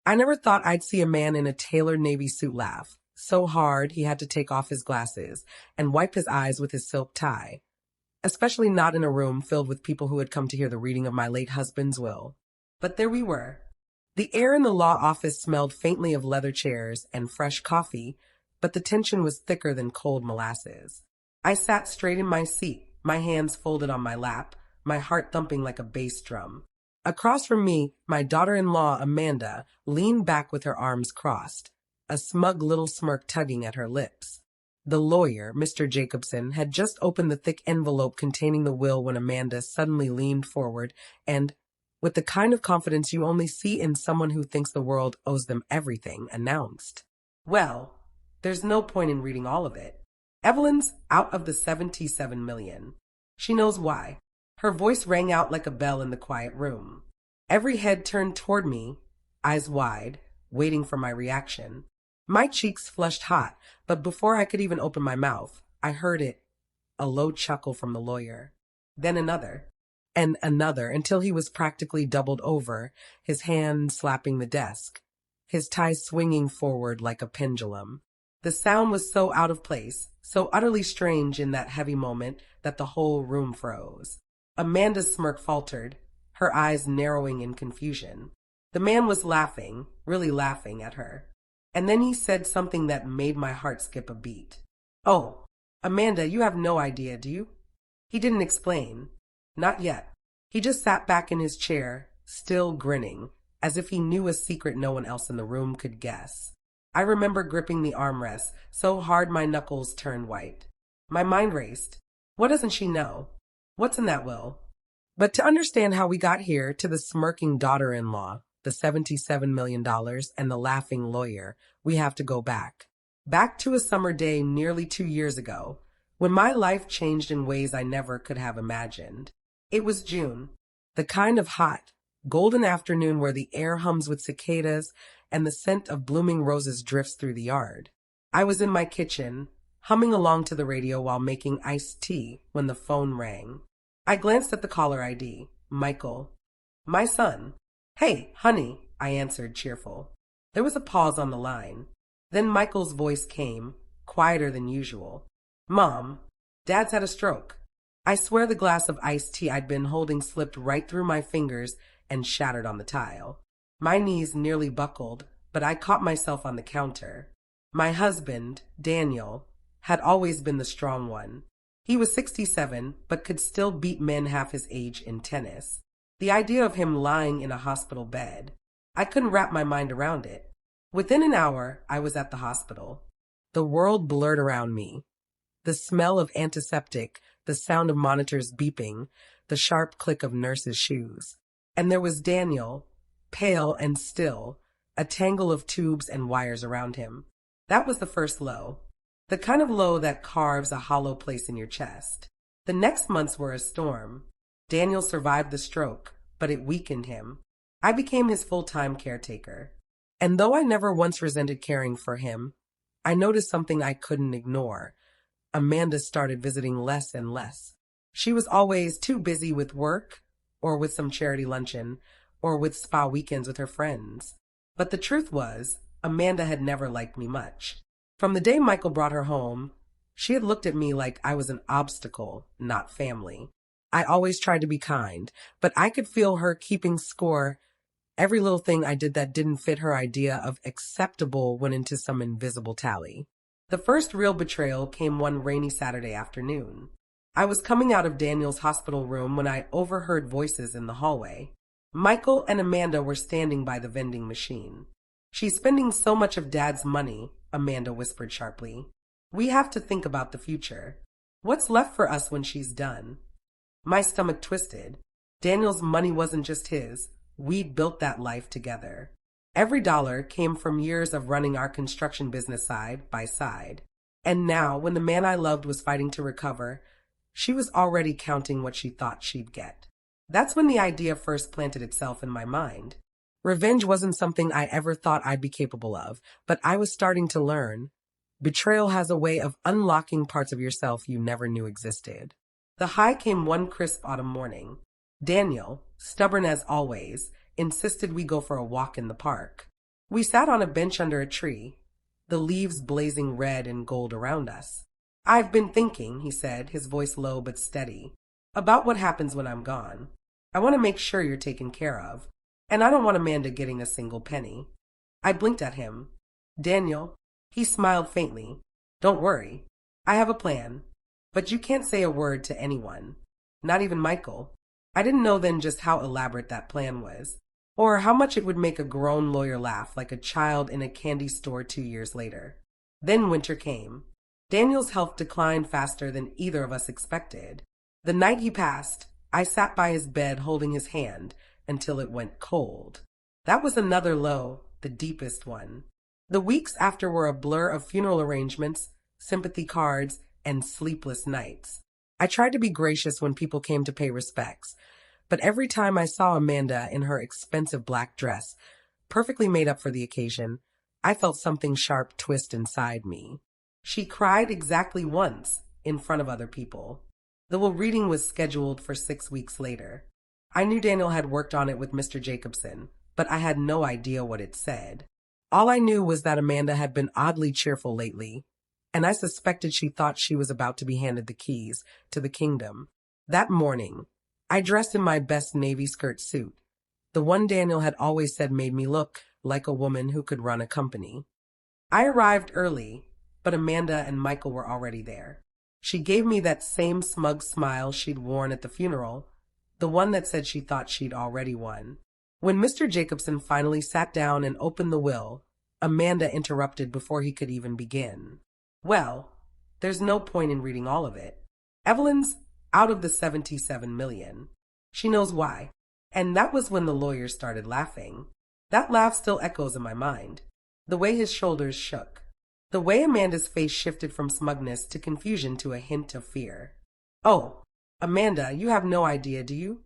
I never thought I'd see a man in a tailored navy suit laugh, so hard he had to take off his glasses and wipe his eyes with his silk tie, especially not in a room filled with people who had come to hear the reading of my late husband's will. But there we were. The air in the law office smelled faintly of leather chairs and fresh coffee, but the tension was thicker than cold molasses. I sat straight in my seat, my hands folded on my lap, my heart thumping like a bass drum. Across from me, my daughter-in-law, Amanda, leaned back with her arms crossed, a smug little smirk tugging at her lips. The lawyer, Mr. Jacobson, had just opened the thick envelope containing the will when Amanda suddenly leaned forward and, with the kind of confidence you only see in someone who thinks the world owes them everything, announced, "Well, there's no point in reading all of it. Evelyn's out of the 77 million. She knows why." Her voice rang out like a bell in the quiet room. Every head turned toward me, eyes wide, waiting for my reaction. My cheeks flushed hot, but before I could even open my mouth, I heard it, a low chuckle from the lawyer. Then another, and another, until he was practically doubled over, his hand slapping the desk, his tie swinging forward like a pendulum. The sound was so out of place, so utterly strange in that heavy moment, that the whole room froze. Amanda's smirk faltered, her eyes narrowing in confusion. The man was laughing, really laughing at her. And then he said something that made my heart skip a beat. "Oh, Amanda, you have no idea, do you?" He didn't explain. Not yet. He just sat back in his chair, still grinning, as if he knew a secret no one else in the room could guess. I remember gripping the armrest so hard my knuckles turned white. My mind raced. What doesn't she know? What's in that will? But to understand how we got here, to the smirking daughter-in-law, the $77 million, and the laughing lawyer, we have to go back. Back to a summer day nearly 2 years ago, when my life changed in ways I never could have imagined. It was June, the kind of hot, golden afternoon where the air hums with cicadas and the scent of blooming roses drifts through the yard. I was in my kitchen, humming along to the radio while making iced tea when the phone rang. I glanced at the caller ID, Michael. "My son." "Hey, honey," I answered, cheerful. There was a pause on the line. Then Michael's voice came, quieter than usual. "Mom, Dad's had a stroke." I swear the glass of iced tea I'd been holding slipped right through my fingers and shattered on the tile. My knees nearly buckled, but I caught myself on the counter. My husband, Daniel, had always been the strong one. He was 67, but could still beat men half his age in tennis. The idea of him lying in a hospital bed, I couldn't wrap my mind around it. Within an hour, I was at the hospital. The world blurred around me. The smell of antiseptic, the sound of monitors beeping, the sharp click of nurses' shoes. And there was Daniel, pale and still, a tangle of tubes and wires around him. That was the first low. The kind of low that carves a hollow place in your chest. The next months were a storm. Daniel survived the stroke, but it weakened him. I became his full-time caretaker. And though I never once resented caring for him, I noticed something I couldn't ignore. Amanda started visiting less and less. She was always too busy with work, or with some charity luncheon, or with spa weekends with her friends. But the truth was, Amanda had never liked me much. From the day Michael brought her home, she had looked at me like I was an obstacle, not family. I always tried to be kind, but I could feel her keeping score. Every little thing I did that didn't fit her idea of acceptable went into some invisible tally. The first real betrayal came one rainy Saturday afternoon. I was coming out of Daniel's hospital room when I overheard voices in the hallway. Michael and Amanda were standing by the vending machine. "She's spending so much of Dad's money," Amanda whispered sharply. "We have to think about the future. What's left for us when she's done?" My stomach twisted. Daniel's money wasn't just his. We'd built that life together. Every dollar came from years of running our construction business side by side. And now, when the man I loved was fighting to recover, she was already counting what she thought she'd get. That's when the idea first planted itself in my mind. Revenge wasn't something I ever thought I'd be capable of, but I was starting to learn. Betrayal has a way of unlocking parts of yourself you never knew existed. The high came one crisp autumn morning. Daniel, stubborn as always, insisted we go for a walk in the park. We sat on a bench under a tree, the leaves blazing red and gold around us. I've been thinking, he said, his voice low but steady, about what happens when I'm gone. I want to make sure you're taken care of, and I don't want Amanda getting a single penny. I blinked at him. Daniel, he smiled faintly. Don't worry. I have a plan. But you can't say a word to anyone. Not even Michael. I didn't know then just how elaborate that plan was, or how much it would make a grown lawyer laugh like a child in a candy store 2 years later. Then winter came. Daniel's health declined faster than either of us expected. The night he passed, I sat by his bed holding his hand until it went cold. That was another low, the deepest one. The weeks after were a blur of funeral arrangements, sympathy cards, and sleepless nights. I tried to be gracious when people came to pay respects, but every time I saw Amanda in her expensive black dress, perfectly made up for the occasion, I felt something sharp twist inside me. She cried exactly once in front of other people. The will reading was scheduled for 6 weeks later. I knew Daniel had worked on it with Mr. Jacobson, but I had no idea what it said. All I knew was that Amanda had been oddly cheerful lately, and I suspected she thought she was about to be handed the keys to the kingdom. That morning, I dressed in my best navy skirt suit, the one Daniel had always said made me look like a woman who could run a company. I arrived early, but Amanda and Michael were already there. She gave me that same smug smile she'd worn at the funeral, the one that said she thought she'd already won. When Mr. Jacobson finally sat down and opened the will, Amanda interrupted before he could even begin. Well, there's no point in reading all of it. Evelyn's out of the 77 million. She knows why. And that was when the lawyer started laughing. That laugh still echoes in my mind. The way his shoulders shook. The way Amanda's face shifted from smugness to confusion to a hint of fear. Oh, Amanda, you have no idea, do you?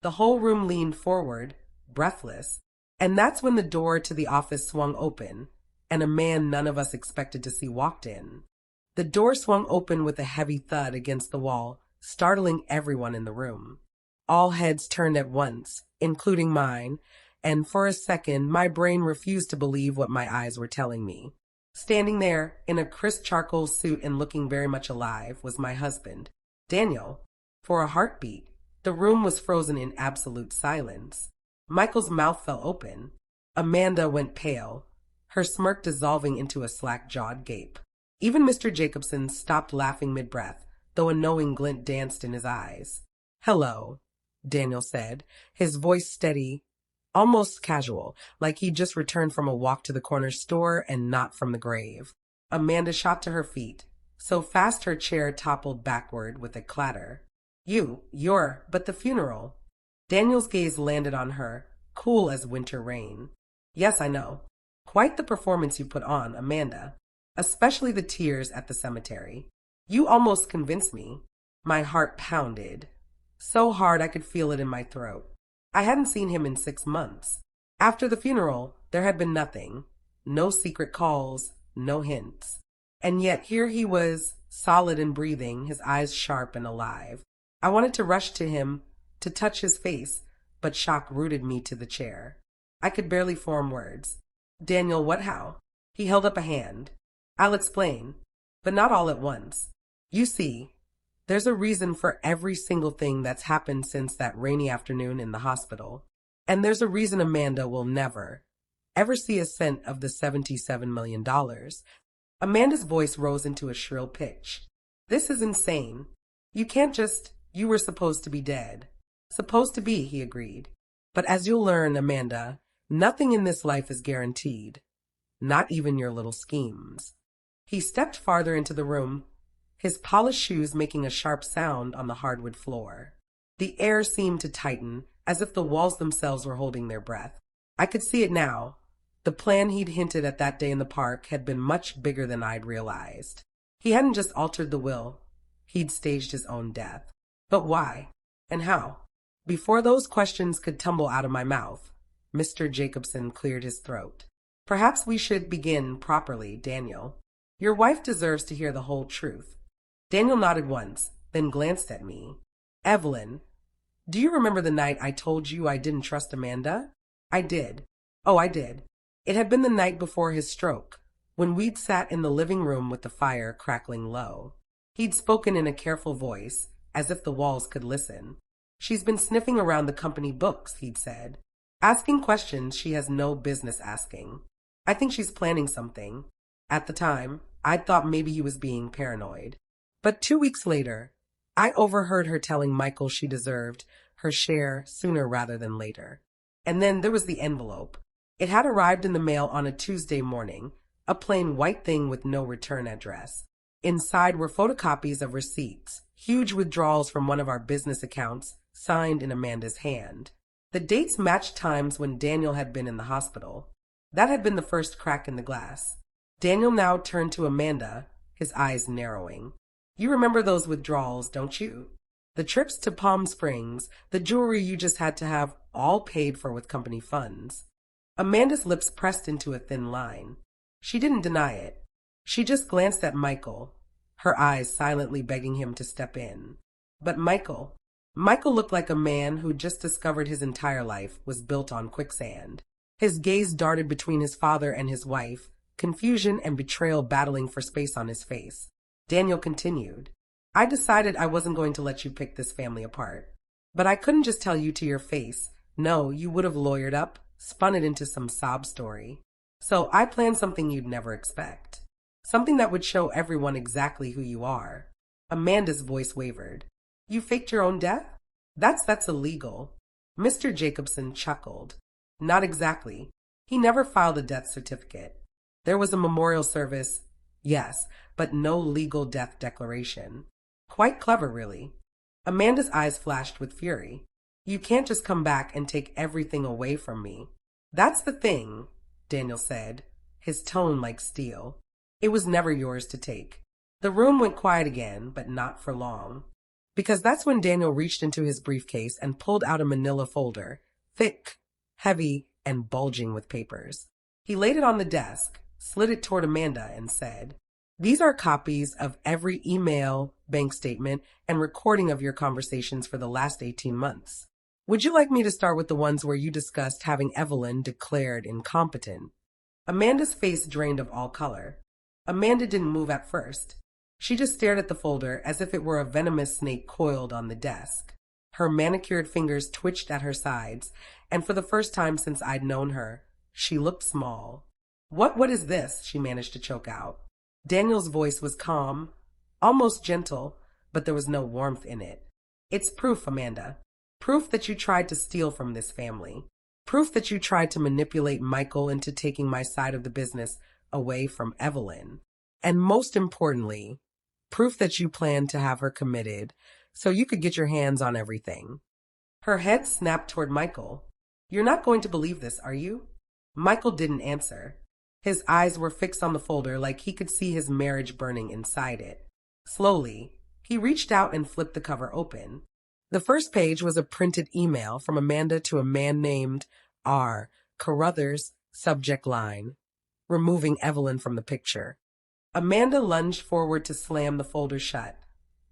The whole room leaned forward, breathless, and that's when the door to the office swung open, and a man none of us expected to see walked in. The door swung open with a heavy thud against the wall, startling everyone in the room. All heads turned at once, including mine, and for a second my brain refused to believe what my eyes were telling me. Standing there, in a crisp charcoal suit and looking very much alive, was my husband, Daniel. For a heartbeat, the room was frozen in absolute silence. Michael's mouth fell open. Amanda went pale, her smirk dissolving into a slack-jawed gape. Even Mr. Jacobson stopped laughing mid-breath, though a knowing glint danced in his eyes. "Hello," Daniel said, his voice steady, almost casual, like he'd just returned from a walk to the corner store and not from the grave. Amanda shot to her feet, so fast her chair toppled backward with a clatter. But the funeral." Daniel's gaze landed on her, cool as winter rain. "Yes, I know. Quite the performance you put on, Amanda. Especially the tears at the cemetery. You almost convinced me." My heart pounded, so hard I could feel it in my throat. I hadn't seen him in 6 months. After the funeral, there had been nothing. No secret calls, no hints. And yet here he was, solid and breathing, his eyes sharp and alive. I wanted to rush to him, to touch his face, but shock rooted me to the chair. I could barely form words. "Daniel, what how?" He held up a hand. "I'll explain, but not all at once. You see, there's a reason for every single thing that's happened since that rainy afternoon in the hospital. And there's a reason Amanda will never, ever see a cent of the $77 million. Amanda's voice rose into a shrill pitch. "This is insane. You can't just, you were supposed to be dead." "Supposed to be," he agreed. "But as you'll learn, Amanda, nothing in this life is guaranteed. Not even your little schemes." He stepped farther into the room, his polished shoes making a sharp sound on the hardwood floor. The air seemed to tighten, as if the walls themselves were holding their breath. I could see it now. The plan he'd hinted at that day in the park had been much bigger than I'd realized. He hadn't just altered the will, he'd staged his own death. But why? And how? Before those questions could tumble out of my mouth, Mr. Jacobson cleared his throat. "Perhaps we should begin properly, Daniel. Your wife deserves to hear the whole truth." Daniel nodded once, then glanced at me. "Evelyn, do you remember the night I told you I didn't trust Amanda?" "I did. Oh, I did. It had been the night before his stroke, when we'd sat in the living room with the fire crackling low. He'd spoken in a careful voice, as if the walls could listen. "She's been sniffing around the company books," he'd said, "asking questions she has no business asking. I think she's planning something." At the time, I'd thought maybe he was being paranoid. But 2 weeks later, I overheard her telling Michael she deserved her share sooner rather than later. And then there was the envelope. It had arrived in the mail on a Tuesday morning, a plain white thing with no return address. Inside were photocopies of receipts, huge withdrawals from one of our business accounts, signed in Amanda's hand. The dates matched times when Daniel had been in the hospital. That had been the first crack in the glass. Daniel now turned to Amanda, his eyes narrowing. "You remember those withdrawals, don't you? The trips to Palm Springs, the jewelry you just had to have, all paid for with company funds." Amanda's lips pressed into a thin line. She didn't deny it. She just glanced at Michael, her eyes silently begging him to step in. But Michael looked like a man who just discovered his entire life was built on quicksand. His gaze darted between his father and his wife, confusion and betrayal battling for space on his face. Daniel continued, "I decided I wasn't going to let you pick this family apart. But I couldn't just tell you to your face. No, you would have lawyered up, spun it into some sob story. So I planned something you'd never expect. Something that would show everyone exactly who you are." Amanda's voice wavered. "You faked your own death? That's illegal." Mr. Jacobson chuckled. "Not exactly. He never filed a death certificate. There was a memorial service, yes, but no legal death declaration. Quite clever, really." Amanda's eyes flashed with fury. "You can't just come back and take everything away from me." "That's the thing," Daniel said, his tone like steel. "It was never yours to take." The room went quiet again, but not for long. Because that's when Daniel reached into his briefcase and pulled out a manila folder, thick, heavy, and bulging with papers. He laid it on the desk, slid it toward Amanda, and said, "These are copies of every email, bank statement, and recording of your conversations for the last 18 months. Would you like me to start with the ones where you discussed having Evelyn declared incompetent?" Amanda's face drained of all color. Amanda didn't move at first. She just stared at the folder as if it were a venomous snake coiled on the desk. Her manicured fingers twitched at her sides, and for the first time since I'd known her, she looked small. What is this?" she managed to choke out. Daniel's voice was calm, almost gentle, but there was no warmth in it. "It's proof, Amanda. Proof that you tried to steal from this family. Proof that you tried to manipulate Michael into taking my side of the business away from Evelyn. And most importantly, proof that you planned to have her committed so you could get your hands on everything." Her head snapped toward Michael. "You're not going to believe this, are you?" Michael didn't answer. His eyes were fixed on the folder like he could see his marriage burning inside it. Slowly, he reached out and flipped the cover open. The first page was a printed email from Amanda to a man named R. Carruthers, subject line, "Removing Evelyn from the picture." Amanda lunged forward to slam the folder shut,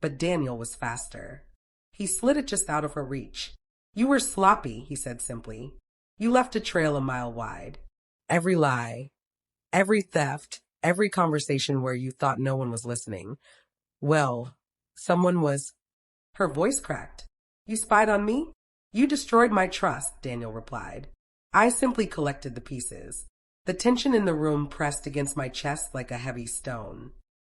but Daniel was faster. He slid it just out of her reach. "You were sloppy," he said simply. "You left a trail a mile wide. Every lie, every theft, every conversation where you thought no one was listening. Well, someone was." Her voice cracked. "You spied on me?" "You destroyed my trust," Daniel replied. "I simply collected the pieces." The tension in the room pressed against my chest like a heavy stone.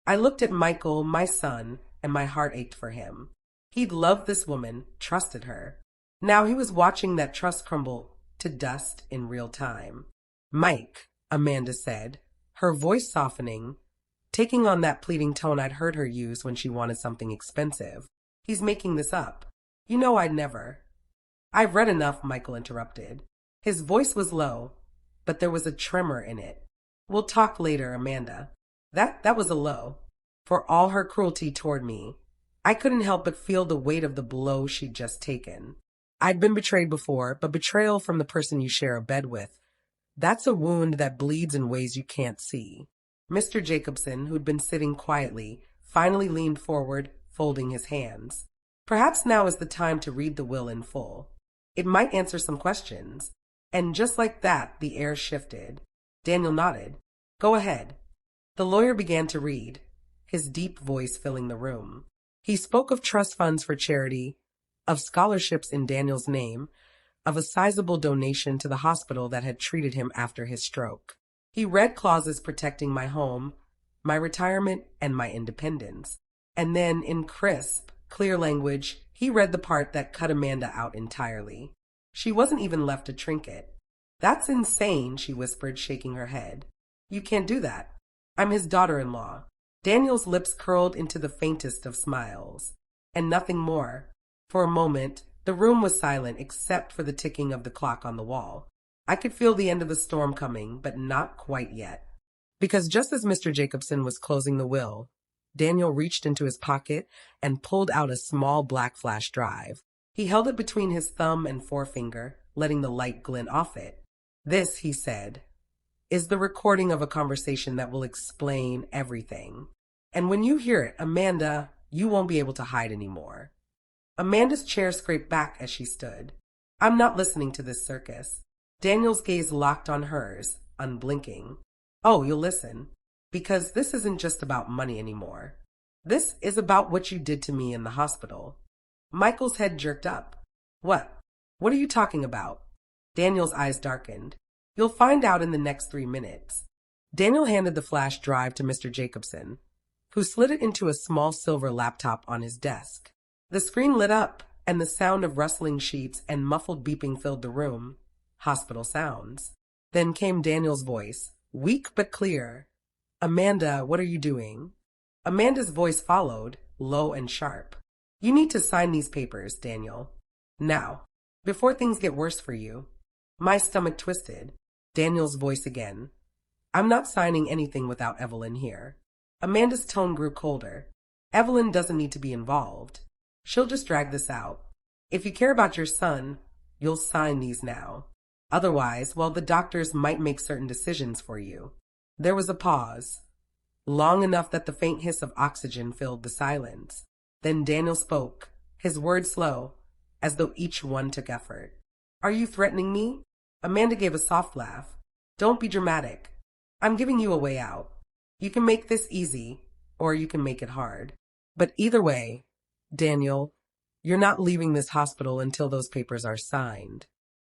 I looked at Michael, my son, and my heart ached for him. He'd loved this woman, trusted her. Now he was watching that trust crumble to dust in real time. "Mike," Amanda said, her voice softening, taking on that pleading tone I'd heard her use when she wanted something expensive. "He's making this up. You know I'd never." "I've read enough," Michael interrupted. His voice was low, but there was a tremor in it. "We'll talk later, Amanda." That was a low. For all her cruelty toward me, I couldn't help but feel the weight of the blow she'd just taken. I'd been betrayed before, but betrayal from the person you share a bed with, that's a wound that bleeds in ways you can't see. Mr. Jacobson, who'd been sitting quietly, finally leaned forward, folding his hands. Perhaps now is the time to read the will in full. It might answer some questions. And just like that, the air shifted. Daniel nodded. Go ahead. The lawyer began to read, his deep voice filling the room. He spoke of trust funds for charity, of scholarships in Daniel's name, of a sizable donation to the hospital that had treated him after his stroke. He read clauses protecting my home, my retirement, and my independence. And then, in crisp, clear language, he read the part that cut Amanda out entirely. She wasn't even left a trinket. That's insane, she whispered, shaking her head. You can't do that. I'm his daughter-in-law. Daniel's lips curled into the faintest of smiles. And nothing more. For a moment, the room was silent except for the ticking of the clock on the wall. I could feel the end of the storm coming, but not quite yet. Because just as Mr. Jacobson was closing the will, Daniel reached into his pocket and pulled out a small black flash drive. He held it between his thumb and forefinger, letting the light glint off it. This, he said, is the recording of a conversation that will explain everything. And when you hear it, Amanda, you won't be able to hide anymore. Amanda's chair scraped back as she stood. I'm not listening to this circus. Daniel's gaze locked on hers, unblinking. Oh, you'll listen. Because this isn't just about money anymore. This is about what you did to me in the hospital. Michael's head jerked up. What? What are you talking about? Daniel's eyes darkened. You'll find out in the next 3 minutes. Daniel handed the flash drive to Mr. Jacobson, who slid it into a small silver laptop on his desk. The screen lit up, and the sound of rustling sheets and muffled beeping filled the room. Hospital sounds. Then came Daniel's voice, weak but clear. Amanda, what are you doing? Amanda's voice followed, low and sharp. You need to sign these papers, Daniel. Now, before things get worse for you. My stomach twisted. Daniel's voice again. I'm not signing anything without Evelyn here. Amanda's tone grew colder. Evelyn doesn't need to be involved. She'll just drag this out. If you care about your son, you'll sign these now. Otherwise, well, the doctors might make certain decisions for you. There was a pause, long enough that the faint hiss of oxygen filled the silence. Then Daniel spoke, his words slow, as though each one took effort. Are you threatening me? Amanda gave a soft laugh. Don't be dramatic. I'm giving you a way out. You can make this easy, or you can make it hard. But either way, Daniel, you're not leaving this hospital until those papers are signed.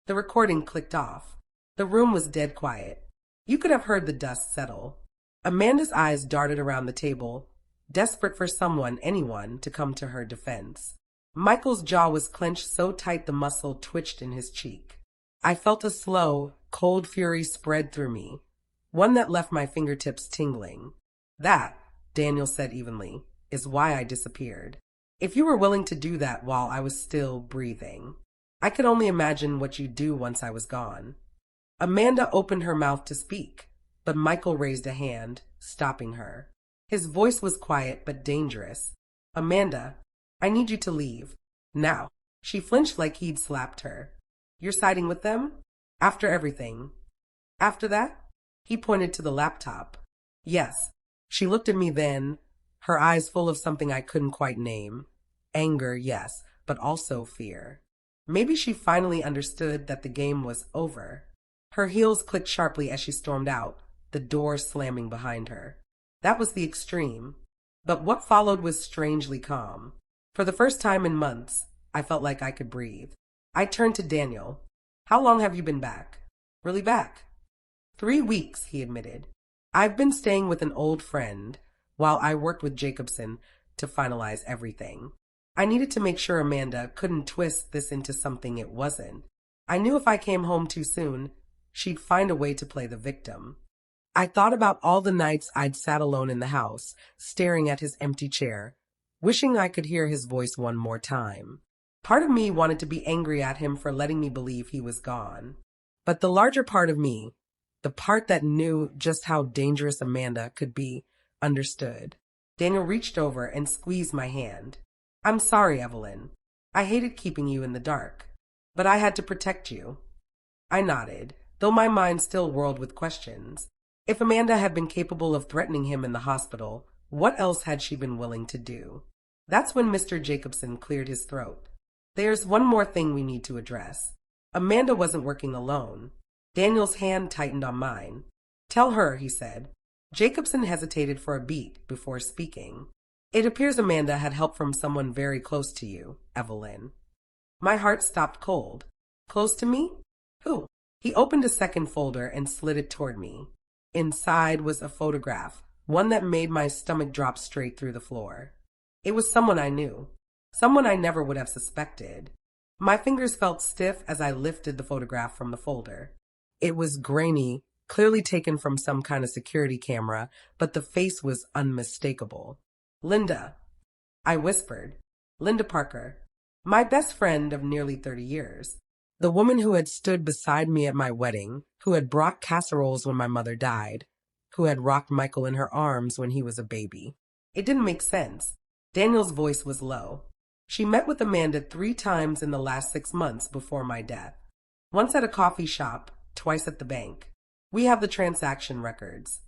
The recording clicked off. The room was dead quiet. You could have heard the dust settle. Amanda's eyes darted around the table, desperate for someone, anyone, to come to her defense. Michael's jaw was clenched so tight the muscle twitched in his cheek. I felt a slow, cold fury spread through me, one that left my fingertips tingling. That, Daniel said evenly, is why I disappeared. If you were willing to do that while I was still breathing, I could only imagine what you'd do once I was gone. Amanda opened her mouth to speak, but Michael raised a hand, stopping her. His voice was quiet but dangerous. Amanda, I need you to leave. Now. She flinched like he'd slapped her. You're siding with them? After everything. After that? He pointed to the laptop. Yes. She looked at me then, her eyes full of something I couldn't quite name. Anger, yes, but also fear. Maybe she finally understood that the game was over. Her heels clicked sharply as she stormed out, the door slamming behind her. That was the extreme. But what followed was strangely calm. For the first time in months, I felt like I could breathe. I turned to Daniel. How long have you been back? Really back? 3 weeks, he admitted. I've been staying with an old friend while I worked with Jacobson to finalize everything. I needed to make sure Amanda couldn't twist this into something it wasn't. I knew if I came home too soon, she'd find a way to play the victim. I thought about all the nights I'd sat alone in the house, staring at his empty chair, wishing I could hear his voice one more time. Part of me wanted to be angry at him for letting me believe he was gone. But the larger part of me, the part that knew just how dangerous Amanda could be, understood. Daniel reached over and squeezed my hand. I'm sorry, Evelyn. I hated keeping you in the dark, but I had to protect you. I nodded, though my mind still whirled with questions. If Amanda had been capable of threatening him in the hospital, what else had she been willing to do? That's when Mr. Jacobson cleared his throat. There's one more thing we need to address. Amanda wasn't working alone. Daniel's hand tightened on mine. Tell her, he said. Jacobson hesitated for a beat before speaking. It appears Amanda had help from someone very close to you, Evelyn. My heart stopped cold. Close to me? Who? He opened a second folder and slid it toward me. Inside was a photograph, one that made my stomach drop straight through the floor. It was someone I knew, someone I never would have suspected. My fingers felt stiff as I lifted the photograph from the folder. It was grainy, clearly taken from some kind of security camera, but the face was unmistakable. Linda, I whispered. Linda Parker, my best friend of nearly 30 years. The woman who had stood beside me at my wedding, who had brought casseroles when my mother died, who had rocked Michael in her arms when he was a baby. It didn't make sense. Daniel's voice was low. She met with Amanda 3 times in the last 6 months before my death. Once at a coffee shop, twice at the bank. We have the transaction records.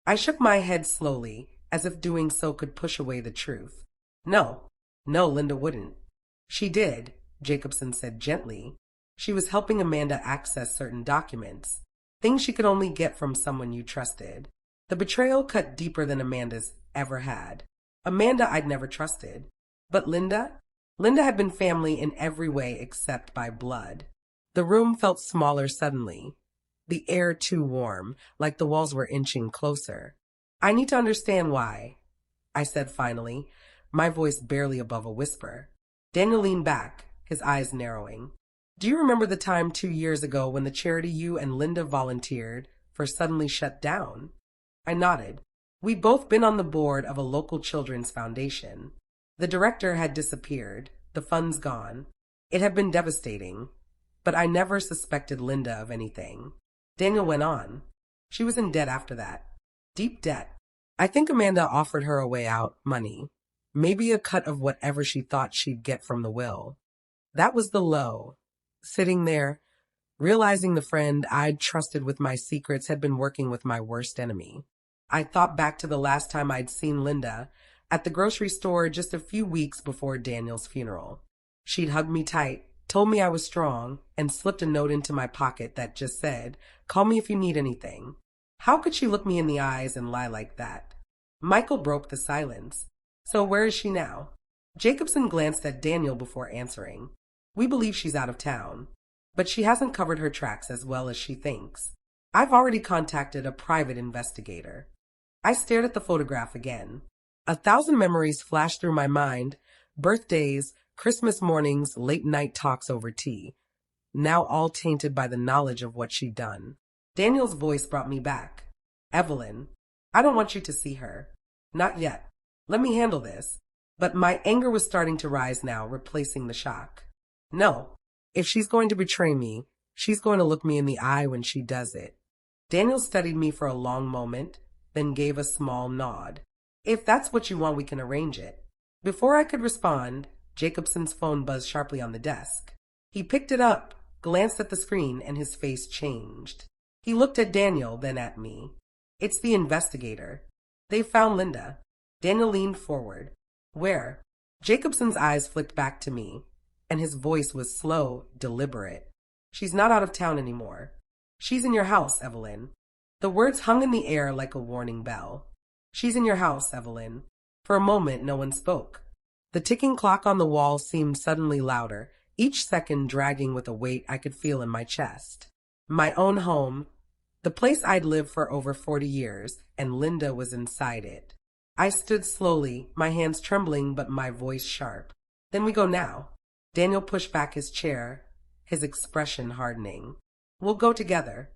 I shook my head slowly, as if doing so could push away the truth. No, Linda wouldn't. She did, Jacobson said gently. She was helping Amanda access certain documents, things she could only get from someone you trusted. The betrayal cut deeper than Amanda's ever had. Amanda I'd never trusted. But Linda? Linda had been family in every way except by blood. The room felt smaller suddenly. The air too warm, like the walls were inching closer. I need to understand why, I said finally, my voice barely above a whisper. Daniel leaned back, his eyes narrowing. Do you remember the time 2 years ago when the charity you and Linda volunteered for suddenly shut down? I nodded. We'd both been on the board of a local children's foundation. The director had disappeared, the funds gone. It had been devastating, but I never suspected Linda of anything. Daniel went on. She was in debt after that. Deep debt. I think Amanda offered her a way out, money. Maybe a cut of whatever she thought she'd get from the will. That was the low. Sitting there, realizing the friend I'd trusted with my secrets had been working with my worst enemy. I thought back to the last time I'd seen Linda, at the grocery store just a few weeks before Daniel's funeral. She'd hugged me tight, told me I was strong, and slipped a note into my pocket that just said, "Call me if you need anything." How could she look me in the eyes and lie like that? Michael broke the silence. So where is she now? Jacobson glanced at Daniel before answering. We believe she's out of town, but she hasn't covered her tracks as well as she thinks. I've already contacted a private investigator. I stared at the photograph again. 1,000 memories flashed through my mind. Birthdays, Christmas mornings, late-night talks over tea. Now all tainted by the knowledge of what she'd done. Daniel's voice brought me back. Evelyn, I don't want you to see her. Not yet. Let me handle this. But my anger was starting to rise now, replacing the shock. No. If she's going to betray me, she's going to look me in the eye when she does it. Daniel studied me for a long moment, then gave a small nod. If that's what you want, we can arrange it. Before I could respond, Jacobson's phone buzzed sharply on the desk. He picked it up, glanced at the screen, and his face changed. He looked at Daniel, then at me. It's the investigator. They found Linda. Daniel leaned forward. Where? Jacobson's eyes flicked back to me, and his voice was slow, deliberate. She's not out of town anymore. She's in your house, Evelyn. The words hung in the air like a warning bell. She's in your house, Evelyn. For a moment, no one spoke. The ticking clock on the wall seemed suddenly louder, each second dragging with a weight I could feel in my chest. My own home, the place I'd lived for over 40 years, and Linda was inside it. I stood slowly, my hands trembling but my voice sharp. Then we go now. Daniel pushed back his chair, his expression hardening. We'll go together.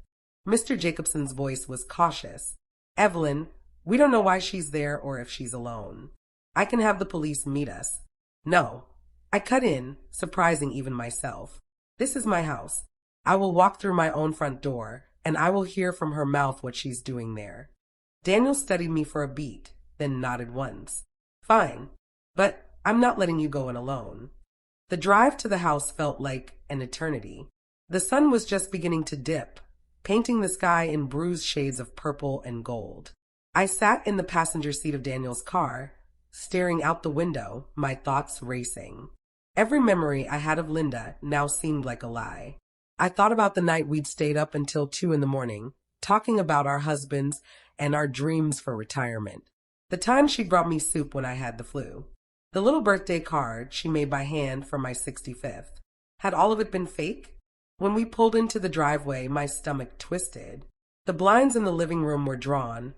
Mr. Jacobson's voice was cautious. Evelyn, we don't know why she's there or if she's alone. I can have the police meet us. No. I cut in, surprising even myself. This is my house. I will walk through my own front door, and I will hear from her mouth what she's doing there. Daniel studied me for a beat, then nodded once. Fine, but I'm not letting you go in alone. The drive to the house felt like an eternity. The sun was just beginning to dip, painting the sky in bruised shades of purple and gold. I sat in the passenger seat of Daniel's car, staring out the window, my thoughts racing. Every memory I had of Linda now seemed like a lie. I thought about the night we'd stayed up until 2 in the morning, talking about our husbands and our dreams for retirement. The time she brought me soup when I had the flu. The little birthday card she made by hand for my 65th. Had all of it been fake? When we pulled into the driveway, my stomach twisted. The blinds in the living room were drawn,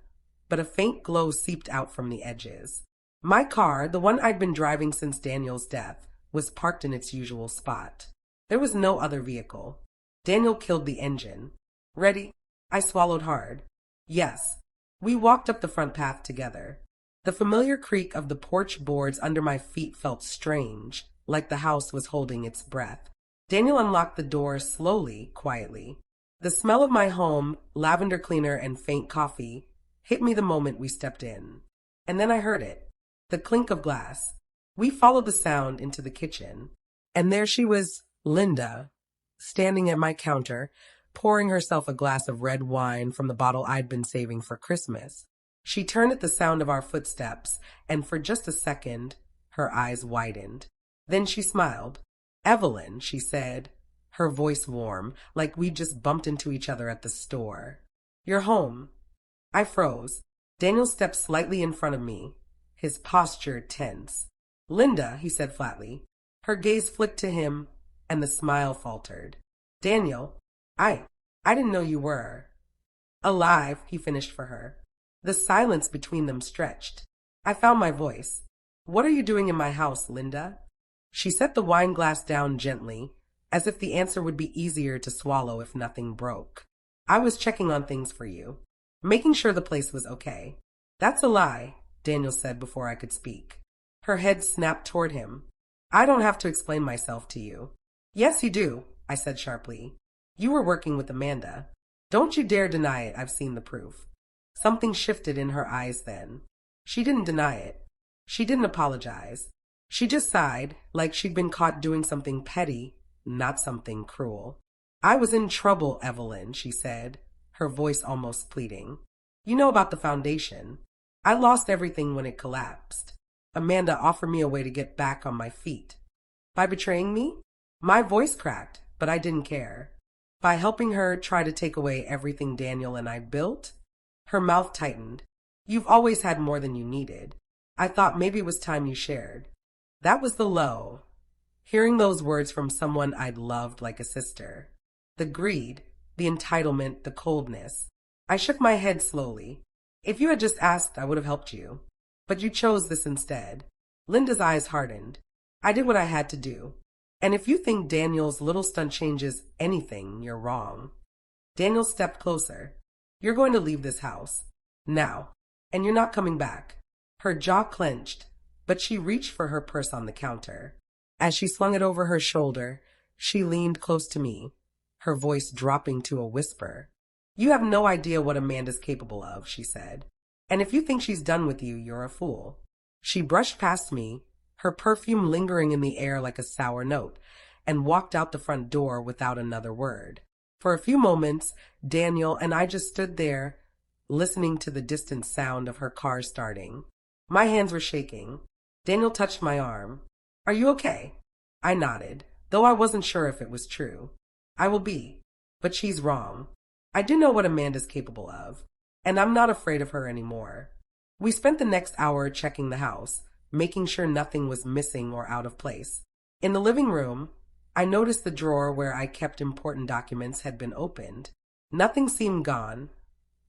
but a faint glow seeped out from the edges. My car, the one I'd been driving since Daniel's death, was parked in its usual spot. There was no other vehicle. Daniel killed the engine. Ready? I swallowed hard. Yes. We walked up the front path together. The familiar creak of the porch boards under my feet felt strange, like the house was holding its breath. Daniel unlocked the door slowly, quietly. The smell of my home, lavender cleaner and faint coffee, hit me the moment we stepped in. And then I heard it. The clink of glass. We followed the sound into the kitchen. And there she was, Linda, standing at my counter, pouring herself a glass of red wine from the bottle I'd been saving for Christmas. She turned at the sound of our footsteps, and for just a second, her eyes widened. Then she smiled. "Evelyn," she said, her voice warm, like we'd just bumped into each other at the store. "You're home." I froze. Daniel stepped slightly in front of me, his posture tense. "Linda," he said flatly. Her gaze flicked to him, and the smile faltered. "Daniel, I didn't know you were." "Alive," he finished for her. The silence between them stretched. I found my voice. "What are you doing in my house, Linda?" She set the wine glass down gently, as if the answer would be easier to swallow if nothing broke. "I was checking on things for you, making sure the place was okay." "That's a lie," Daniel said before I could speak. Her head snapped toward him. "I don't have to explain myself to you." "Yes, you do," I said sharply. "You were working with Amanda. Don't you dare deny it. I've seen the proof." Something shifted in her eyes then. She didn't deny it. She didn't apologize. She just sighed, like she'd been caught doing something petty, not something cruel. "I was in trouble, Evelyn," she said, her voice almost pleading. "You know about the foundation. I lost everything when it collapsed. Amanda offered me a way to get back on my feet. By betraying me? My voice cracked, but I didn't care. By helping her try to take away everything Daniel and I built?" Her mouth tightened. "You've always had more than you needed. I thought maybe it was time you shared." That was the low. Hearing those words from someone I'd loved like a sister. The greed, the entitlement, the coldness. I shook my head slowly. "If you had just asked, I would have helped you. But you chose this instead." Linda's eyes hardened. "I did what I had to do. And if you think Daniel's little stunt changes anything, you're wrong." Daniel stepped closer. "You're going to leave this house. Now. And you're not coming back." Her jaw clenched, but she reached for her purse on the counter. As she slung it over her shoulder, she leaned close to me, her voice dropping to a whisper. "You have no idea what Amanda's capable of," she said. "And if you think she's done with you, you're a fool." She brushed past me, her perfume lingering in the air like a sour note, and walked out the front door without another word. For a few moments, Daniel and I just stood there, listening to the distant sound of her car starting. My hands were shaking. Daniel touched my arm. "Are you okay?" I nodded, though I wasn't sure if it was true. "I will be. But she's wrong. I do know what Amanda's capable of, and I'm not afraid of her anymore." We spent the next hour checking the house, making sure nothing was missing or out of place. In the living room, I noticed the drawer where I kept important documents had been opened. Nothing seemed gone,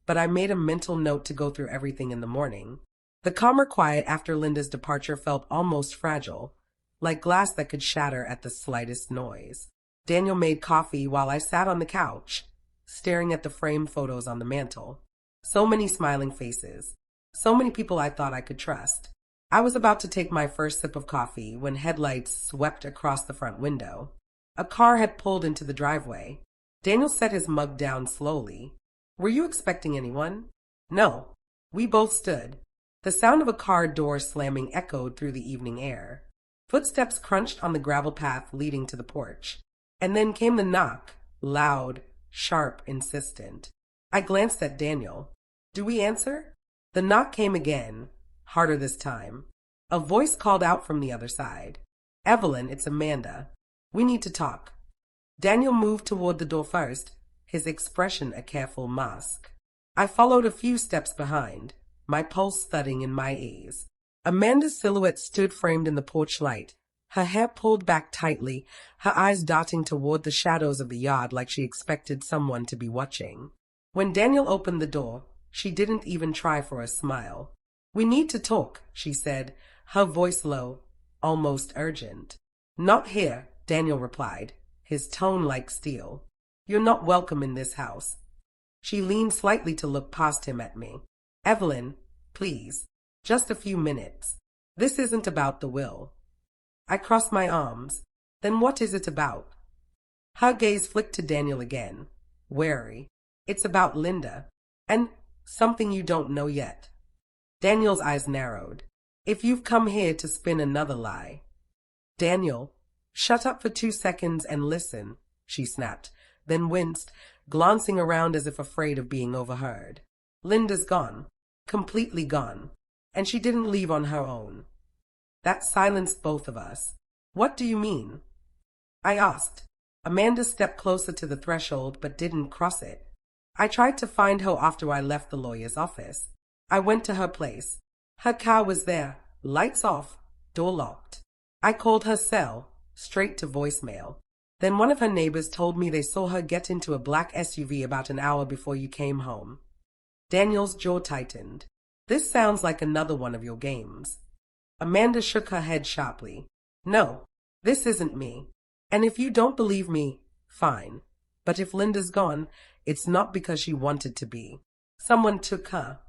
but I made a mental note to go through everything in the morning. The calmer quiet after Linda's departure felt almost fragile, like glass that could shatter at the slightest noise. Daniel made coffee while I sat on the couch, staring at the framed photos on the mantel. So many smiling faces. So many people I thought I could trust. I was about to take my first sip of coffee when headlights swept across the front window. A car had pulled into the driveway. Daniel set his mug down slowly. "Were you expecting anyone?" "No." We both stood. The sound of a car door slamming echoed through the evening air. Footsteps crunched on the gravel path leading to the porch. And then came the knock, loud, sharp, insistent. I glanced at Daniel. "Do we answer?" The knock came again, harder this time. A voice called out from the other side. "Evelyn, it's Amanda. We need to talk." Daniel moved toward the door first, his expression a careful mask. I followed a few steps behind, my pulse thudding in my ears. Amanda's silhouette stood framed in the porch light, her hair pulled back tightly, her eyes darting toward the shadows of the yard like she expected someone to be watching. When Daniel opened the door, she didn't even try for a smile. "We need to talk," she said, her voice low, almost urgent. "Not here," Daniel replied, his tone like steel. "You're not welcome in this house." She leaned slightly to look past him at me. "Evelyn, please, just a few minutes. This isn't about the will." I crossed my arms. "Then what is it about?" Her gaze flicked to Daniel again, wary. "It's about Linda. And something you don't know yet." Daniel's eyes narrowed. "If you've come here to spin another lie." "Daniel, shut up for 2 seconds and listen," she snapped, then winced, glancing around as if afraid of being overheard. "Linda's gone. Completely gone. And she didn't leave on her own." That silenced both of us. "What do you mean?" I asked. Amanda stepped closer to the threshold but didn't cross it. "I tried to find her after I left the lawyer's office. I went to her place. Her car was there, lights off, door locked. I called her cell, straight to voicemail. Then one of her neighbors told me they saw her get into a black SUV about an hour before you came home." Daniel's jaw tightened. "This sounds like another one of your games." Amanda shook her head sharply. "No, this isn't me. And if you don't believe me, fine. But if Linda's gone, it's not because she wanted to be. Someone took her."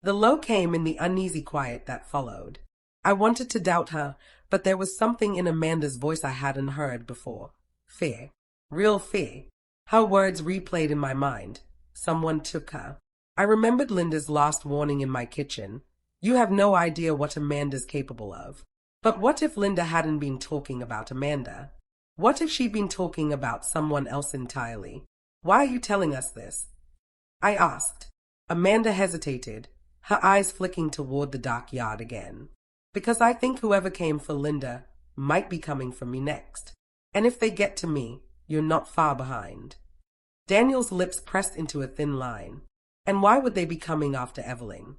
The low came in the uneasy quiet that followed. I wanted to doubt her, but there was something in Amanda's voice I hadn't heard before. Fear. Real fear. Her words replayed in my mind. Someone took her. I remembered Linda's last warning in my kitchen. "You have no idea what Amanda's capable of." But what if Linda hadn't been talking about Amanda? What if she'd been talking about someone else entirely? "Why are you telling us this?" I asked. Amanda hesitated, her eyes flicking toward the dark yard again. "Because I think whoever came for Linda might be coming for me next. And if they get to me, you're not far behind." Daniel's lips pressed into a thin line. "And why would they be coming after Evelyn?"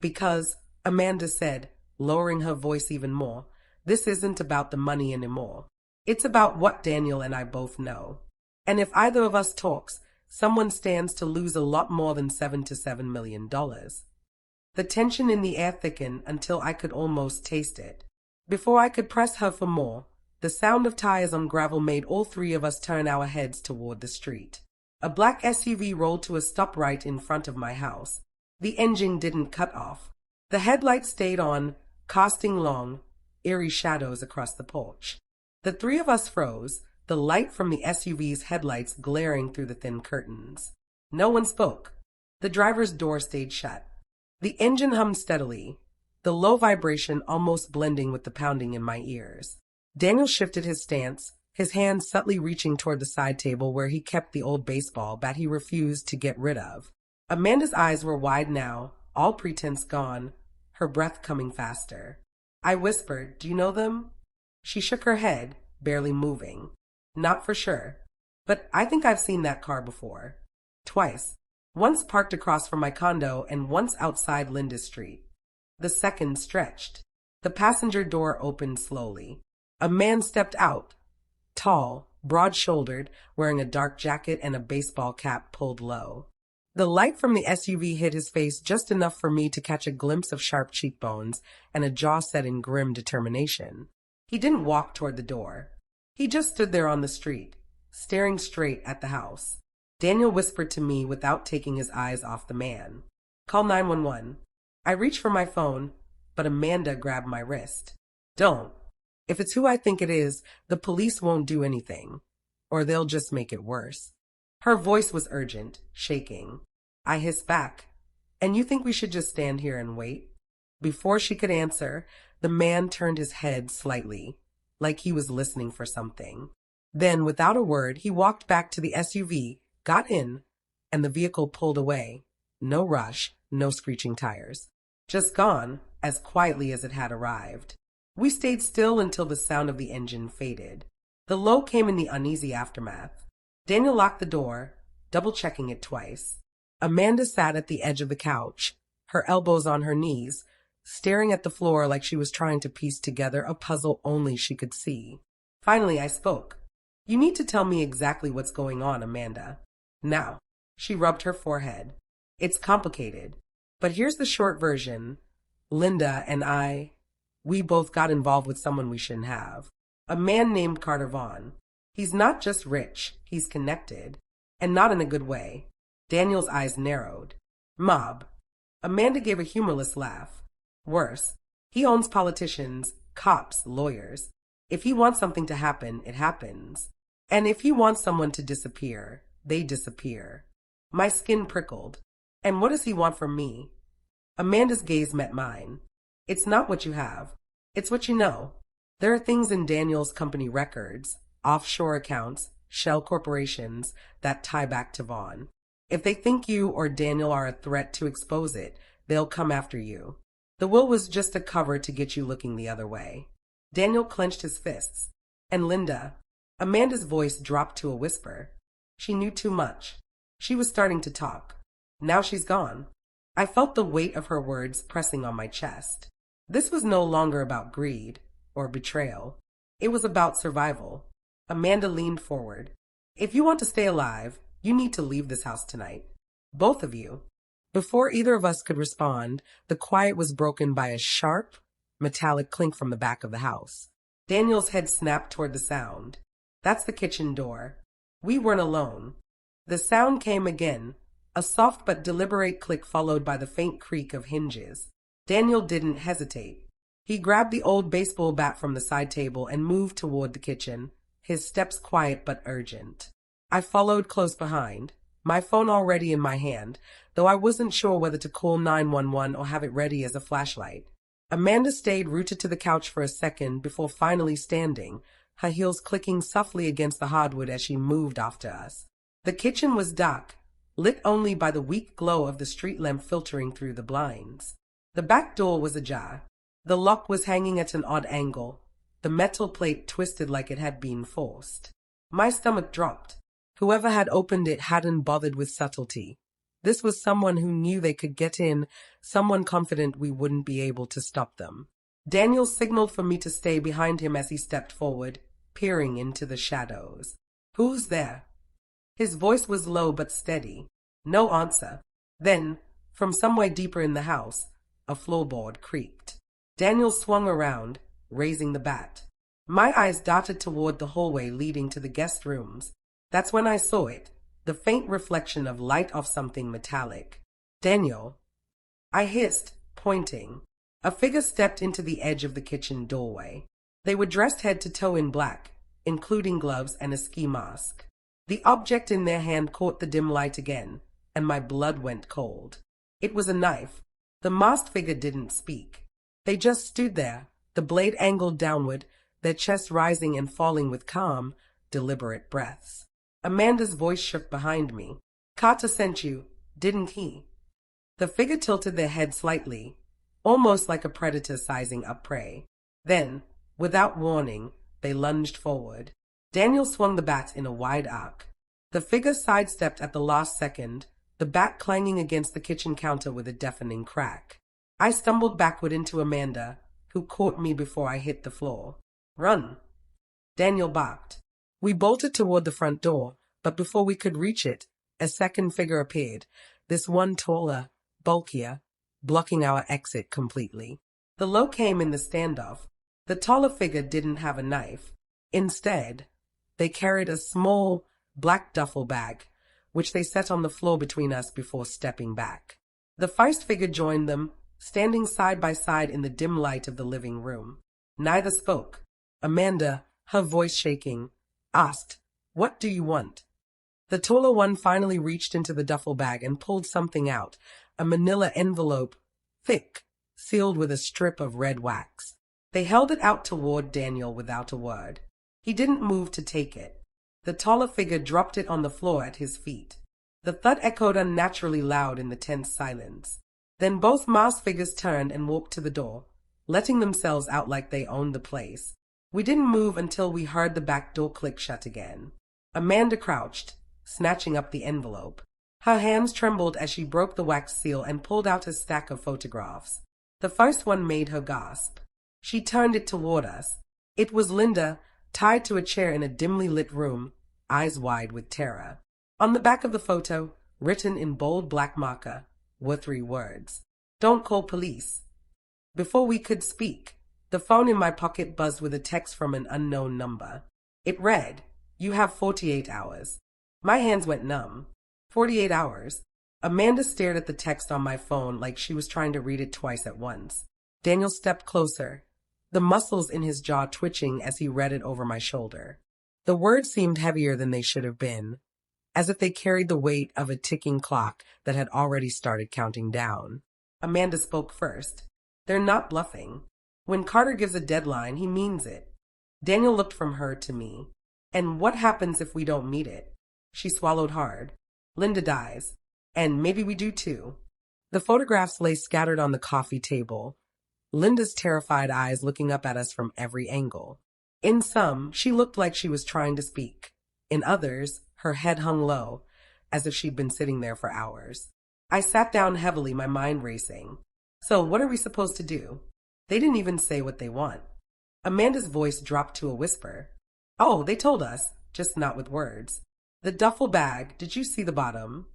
"Because," Amanda said, lowering her voice even more, "this isn't about the money anymore. It's about what Daniel and I both know. And if either of us talks, someone stands to lose a lot more than $7 million. The tension in the air thickened until I could almost taste it. Before I could press her for more, the sound of tires on gravel made all three of us turn our heads toward the street. A black SUV rolled to a stop right in front of my house. The engine didn't cut off. The headlights stayed on, casting long, eerie shadows across the porch. The three of us froze, the light from the SUV's headlights glaring through the thin curtains. No one spoke. The driver's door stayed shut. The engine hummed steadily, the low vibration almost blending with the pounding in my ears. Daniel shifted his stance, his hand subtly reaching toward the side table where he kept the old baseball bat he refused to get rid of. Amanda's eyes were wide now, all pretense gone, her breath coming faster. I whispered, "Do you know them?" She shook her head, barely moving. "Not for sure. But I think I've seen that car before. Twice. Once parked across from my condo and once outside Linda Street." The second stretched. The passenger door opened slowly. A man stepped out. Tall, broad-shouldered, wearing a dark jacket and a baseball cap pulled low. The light from the SUV hit his face just enough for me to catch a glimpse of sharp cheekbones and a jaw set in grim determination. He didn't walk toward the door. He just stood there on the street, staring straight at the house. Daniel whispered to me without taking his eyes off the man. "Call 911. I reached for my phone, but Amanda grabbed my wrist. "Don't. If it's who I think it is, the police won't do anything, or they'll just make it worse." Her voice was urgent, shaking. I hissed back, "And you think we should just stand here and wait?" Before she could answer, the man turned his head slightly, like he was listening for something. Then, without a word, he walked back to the SUV, got in, and the vehicle pulled away. No rush, no screeching tires. Just gone, as quietly as it had arrived. We stayed still until the sound of the engine faded. The low came in the uneasy aftermath. Daniel locked the door, double-checking it twice. Amanda sat at the edge of the couch, her elbows on her knees, staring at the floor like she was trying to piece together a puzzle only she could see. Finally, I spoke. "You need to tell me exactly what's going on, Amanda." Now, she rubbed her forehead. "It's complicated, but here's the short version. Linda and we both got involved with someone we shouldn't have. A man named Carter Vaughn. He's not just rich, he's connected. And not in a good way." Daniel's eyes narrowed. "Mob." Amanda gave a humorless laugh. "Worse. He owns politicians, cops, lawyers. If he wants something to happen, it happens. And if he wants someone to disappear, they disappear." My skin prickled. "And what does he want from me?" Amanda's gaze met mine. "It's not what you have. It's what you know. There are things in Daniel's company records, offshore accounts, shell corporations that tie back to Vaughn. If they think you or Daniel are a threat to expose it, they'll come after you. The will was just a cover to get you looking the other way." Daniel clenched his fists. "And Linda?" Amanda's voice dropped to a whisper. She knew too much. She was starting to talk. Now she's gone. I felt the weight of her words pressing on my chest. This was no longer about greed or betrayal. It was about survival. Amanda leaned forward. "If you want to stay alive, you need to leave this house tonight. Both of you." Before either of us could respond, the quiet was broken by a sharp, metallic clink from the back of the house. Daniel's head snapped toward the sound. "That's the kitchen door." We weren't alone. The sound came again, a soft but deliberate click followed by the faint creak of hinges. Daniel didn't hesitate. He grabbed the old baseball bat from the side table and moved toward the kitchen, his steps quiet but urgent. I followed close behind, my phone already in my hand, though I wasn't sure whether to call 911 or have it ready as a flashlight. Amanda stayed rooted to the couch for a second before finally standing, her heels clicking softly against the hardwood as she moved after us. The kitchen was dark, lit only by the weak glow of the street lamp filtering through the blinds. The back door was ajar. The lock was hanging at an odd angle, the metal plate twisted like it had been forced. My stomach dropped. Whoever had opened it hadn't bothered with subtlety. This was someone who knew they could get in, someone confident we wouldn't be able to stop them. Daniel signaled for me to stay behind him as he stepped forward, peering into the shadows. "Who's there?" His voice was low but steady. No answer. Then, from somewhere deeper in the house, a floorboard creaked. Daniel swung around, raising the bat. My eyes darted toward the hallway leading to the guest rooms. That's when I saw it, the faint reflection of light off something metallic. "Daniel!" I hissed, pointing. A figure stepped into the edge of the kitchen doorway. They were dressed head to toe in black, including gloves and a ski mask. The object in their hand caught the dim light again, and my blood went cold. It was a knife. The masked figure didn't speak. They just stood there, the blade angled downward, their chests rising and falling with calm, deliberate breaths. Amanda's voice shook behind me. "Carter sent you, didn't he?" The figure tilted their head slightly, almost like a predator sizing up prey. Then, without warning, they lunged forward. Daniel swung the bat in a wide arc. The figure sidestepped at the last second, the bat clanging against the kitchen counter with a deafening crack. I stumbled backward into Amanda, who caught me before I hit the floor. "Run!" Daniel barked. We bolted toward the front door, but before we could reach it, a second figure appeared, this one taller, bulkier, blocking our exit completely. The low came in the standoff. The taller figure didn't have a knife. Instead, they carried a small, black duffel bag, which they set on the floor between us before stepping back. The first figure joined them, standing side by side in the dim light of the living room. Neither spoke. Amanda, her voice shaking, asked, "What do you want?" The taller one finally reached into the duffel bag and pulled something out, a manila envelope, thick, sealed with a strip of red wax. They held it out toward Daniel without a word. He didn't move to take it. The taller figure dropped it on the floor at his feet. The thud echoed unnaturally loud in the tense silence. Then both masked figures turned and walked to the door, letting themselves out like they owned the place. We didn't move until we heard the back door click shut again. Amanda crouched, snatching up the envelope. Her hands trembled as she broke the wax seal and pulled out a stack of photographs. The first one made her gasp. She turned it toward us. It was Linda, tied to a chair in a dimly lit room, eyes wide with terror. On the back of the photo, written in bold black marker, were 3 words. "Don't call police." Before we could speak, the phone in my pocket buzzed with a text from an unknown number. It read, "You have 48 hours." My hands went numb. 48 hours. Amanda stared at the text on my phone like she was trying to read it twice at once. Daniel stepped closer, the muscles in his jaw twitching as he read it over my shoulder. The words seemed heavier than they should have been, as if they carried the weight of a ticking clock that had already started counting down. Amanda spoke first. "They're not bluffing. When Carter gives a deadline, he means it." Daniel looked from her to me. "And what happens if we don't meet it?" She swallowed hard. "Linda dies. And maybe we do too." The photographs lay scattered on the coffee table, Linda's terrified eyes looking up at us from every angle. In some, she looked like she was trying to speak. In others, her head hung low, as if she'd been sitting there for hours. I sat down heavily, my mind racing. "So what are we supposed to do?" "They didn't even say what they want." Amanda's voice dropped to a whisper. "Oh, they told us, just not with words." "The duffel bag, did you see the bottom?"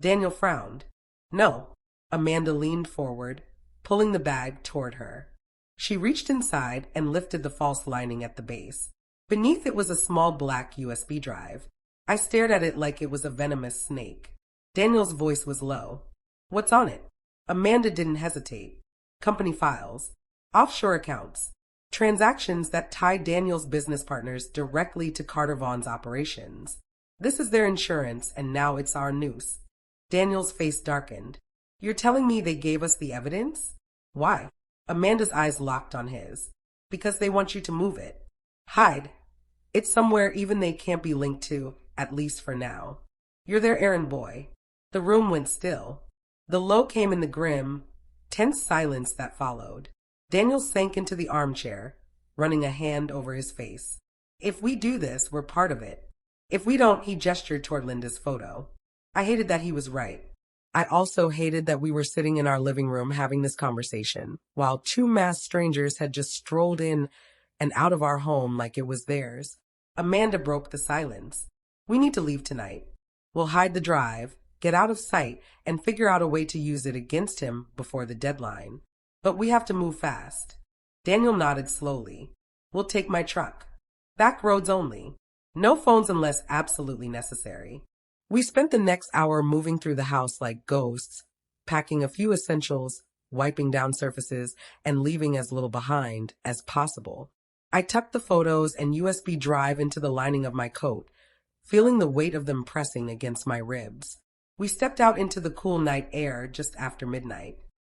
Daniel frowned. "No." Amanda leaned forward, pulling the bag toward her. She reached inside and lifted the false lining at the base. Beneath it was a small black USB drive. I stared at it like it was a venomous snake. Daniel's voice was low. "What's on it?" Amanda didn't hesitate. "Company files, offshore accounts, transactions that tied Daniel's business partners directly to Carter Vaughn's operations. This is their insurance, and now it's our noose." Daniel's face darkened. "You're telling me they gave us the evidence? Why?" Amanda's eyes locked on his. "Because they want you to move it. Hide. It's somewhere even they can't be linked to, at least for now. You're their errand boy." The room went still. The low came in the grim, tense silence that followed. Daniel sank into the armchair, running a hand over his face. "If we do this, we're part of it. If we don't," he gestured toward Linda's photo. I hated that he was right. I also hated that we were sitting in our living room having this conversation, while 2 masked strangers had just strolled in and out of our home like it was theirs. Amanda broke the silence. "We need to leave tonight. We'll hide the drive, get out of sight, and figure out a way to use it against him before the deadline. But we have to move fast." Daniel nodded slowly. "We'll take my truck. Back roads only. No phones unless absolutely necessary." We spent the next hour moving through the house like ghosts, packing a few essentials, wiping down surfaces, and leaving as little behind as possible. I tucked the photos and USB drive into the lining of my coat, feeling the weight of them pressing against my ribs. We stepped out into the cool night air just after midnight.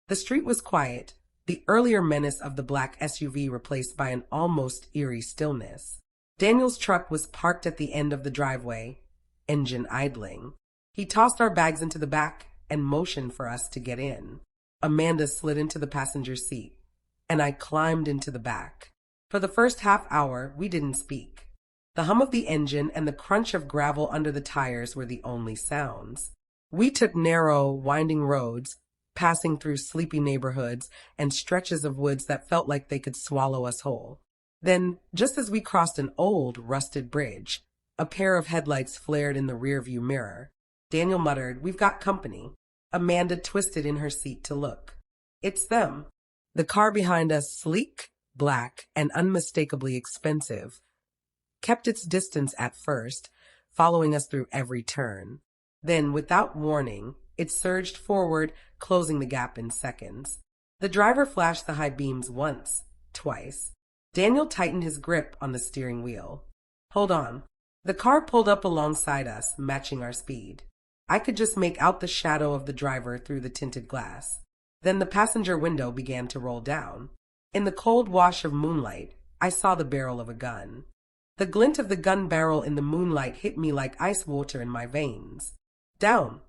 The street was quiet, the earlier menace of the black SUV replaced by an almost eerie stillness. Daniel's truck was parked at the end of the driveway, engine idling. He tossed our bags into the back and motioned for us to get in. Amanda slid into the passenger seat, and I climbed into the back. For the first half hour, we didn't speak. The hum of the engine and the crunch of gravel under the tires were the only sounds. We took narrow, winding roads, passing through sleepy neighborhoods and stretches of woods that felt like they could swallow us whole. Then, just as we crossed an old, rusted bridge, a pair of headlights flared in the rearview mirror. Daniel muttered, "We've got company." Amanda twisted in her seat to look. "It's them." The car behind us, sleek, black, and unmistakably expensive, kept its distance at first, following us through every turn. Then, without warning, it surged forward, closing the gap in seconds. The driver flashed the high beams once, twice. Daniel tightened his grip on the steering wheel. "Hold on." The car pulled up alongside us, matching our speed. I could just make out the shadow of the driver through the tinted glass. Then the passenger window began to roll down. In the cold wash of moonlight, I saw the barrel of a gun. The glint of the gun barrel in the moonlight hit me like ice water in my veins. "Down."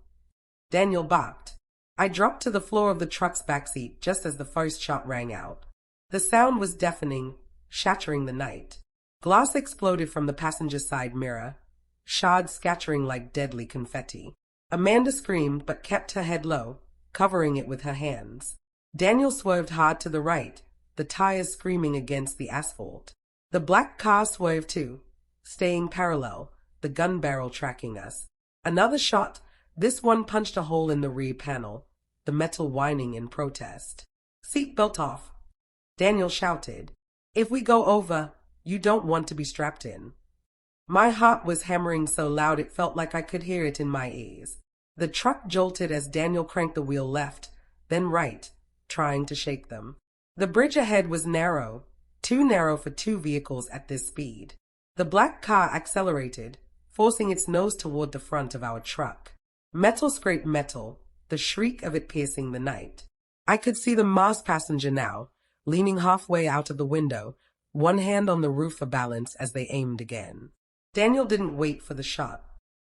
Daniel balked. I dropped to the floor of the truck's backseat just as the first shot rang out. The sound was deafening, shattering the night. Glass exploded from the passenger side mirror, shards scattering like deadly confetti. Amanda screamed but kept her head low, covering it with her hands. Daniel swerved hard to the right, the tires screaming against the asphalt. The black car swerved too, staying parallel, the gun barrel tracking us. Another shot, this one punched a hole in the rear panel, the metal whining in protest. "Seatbelt off," Daniel shouted. "If we go over, you don't want to be strapped in." My heart was hammering so loud it felt like I could hear it in my ears. The truck jolted as Daniel cranked the wheel left, then right, trying to shake them. The bridge ahead was narrow, too narrow for two vehicles at this speed. The black car accelerated, forcing its nose toward the front of our truck. Metal scraped metal, the shriek of it piercing the night. I could see the masked passenger now, leaning halfway out of the window, one hand on the roof for balance as they aimed again. Daniel didn't wait for the shot.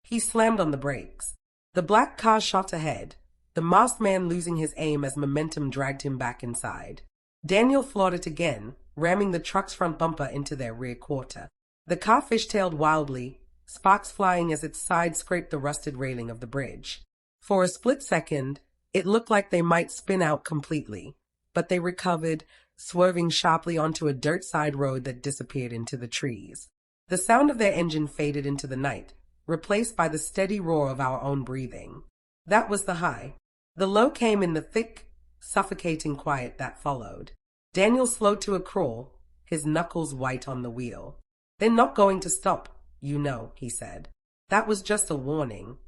He slammed on the brakes. The black car shot ahead, the masked man losing his aim as momentum dragged him back inside. Daniel floored it again, ramming the truck's front bumper into their rear quarter. The car fishtailed wildly, sparks flying as its side scraped the rusted railing of the bridge. For a split second, it looked like they might spin out completely, but they recovered, swerving sharply onto a dirt side road that disappeared into the trees. The sound of their engine faded into the night, replaced by the steady roar of our own breathing. That was the high. The low came in the thick, suffocating quiet that followed. Daniel slowed to a crawl, his knuckles white on the wheel. "They're not going to stop, you know," he said. "That was just a warning."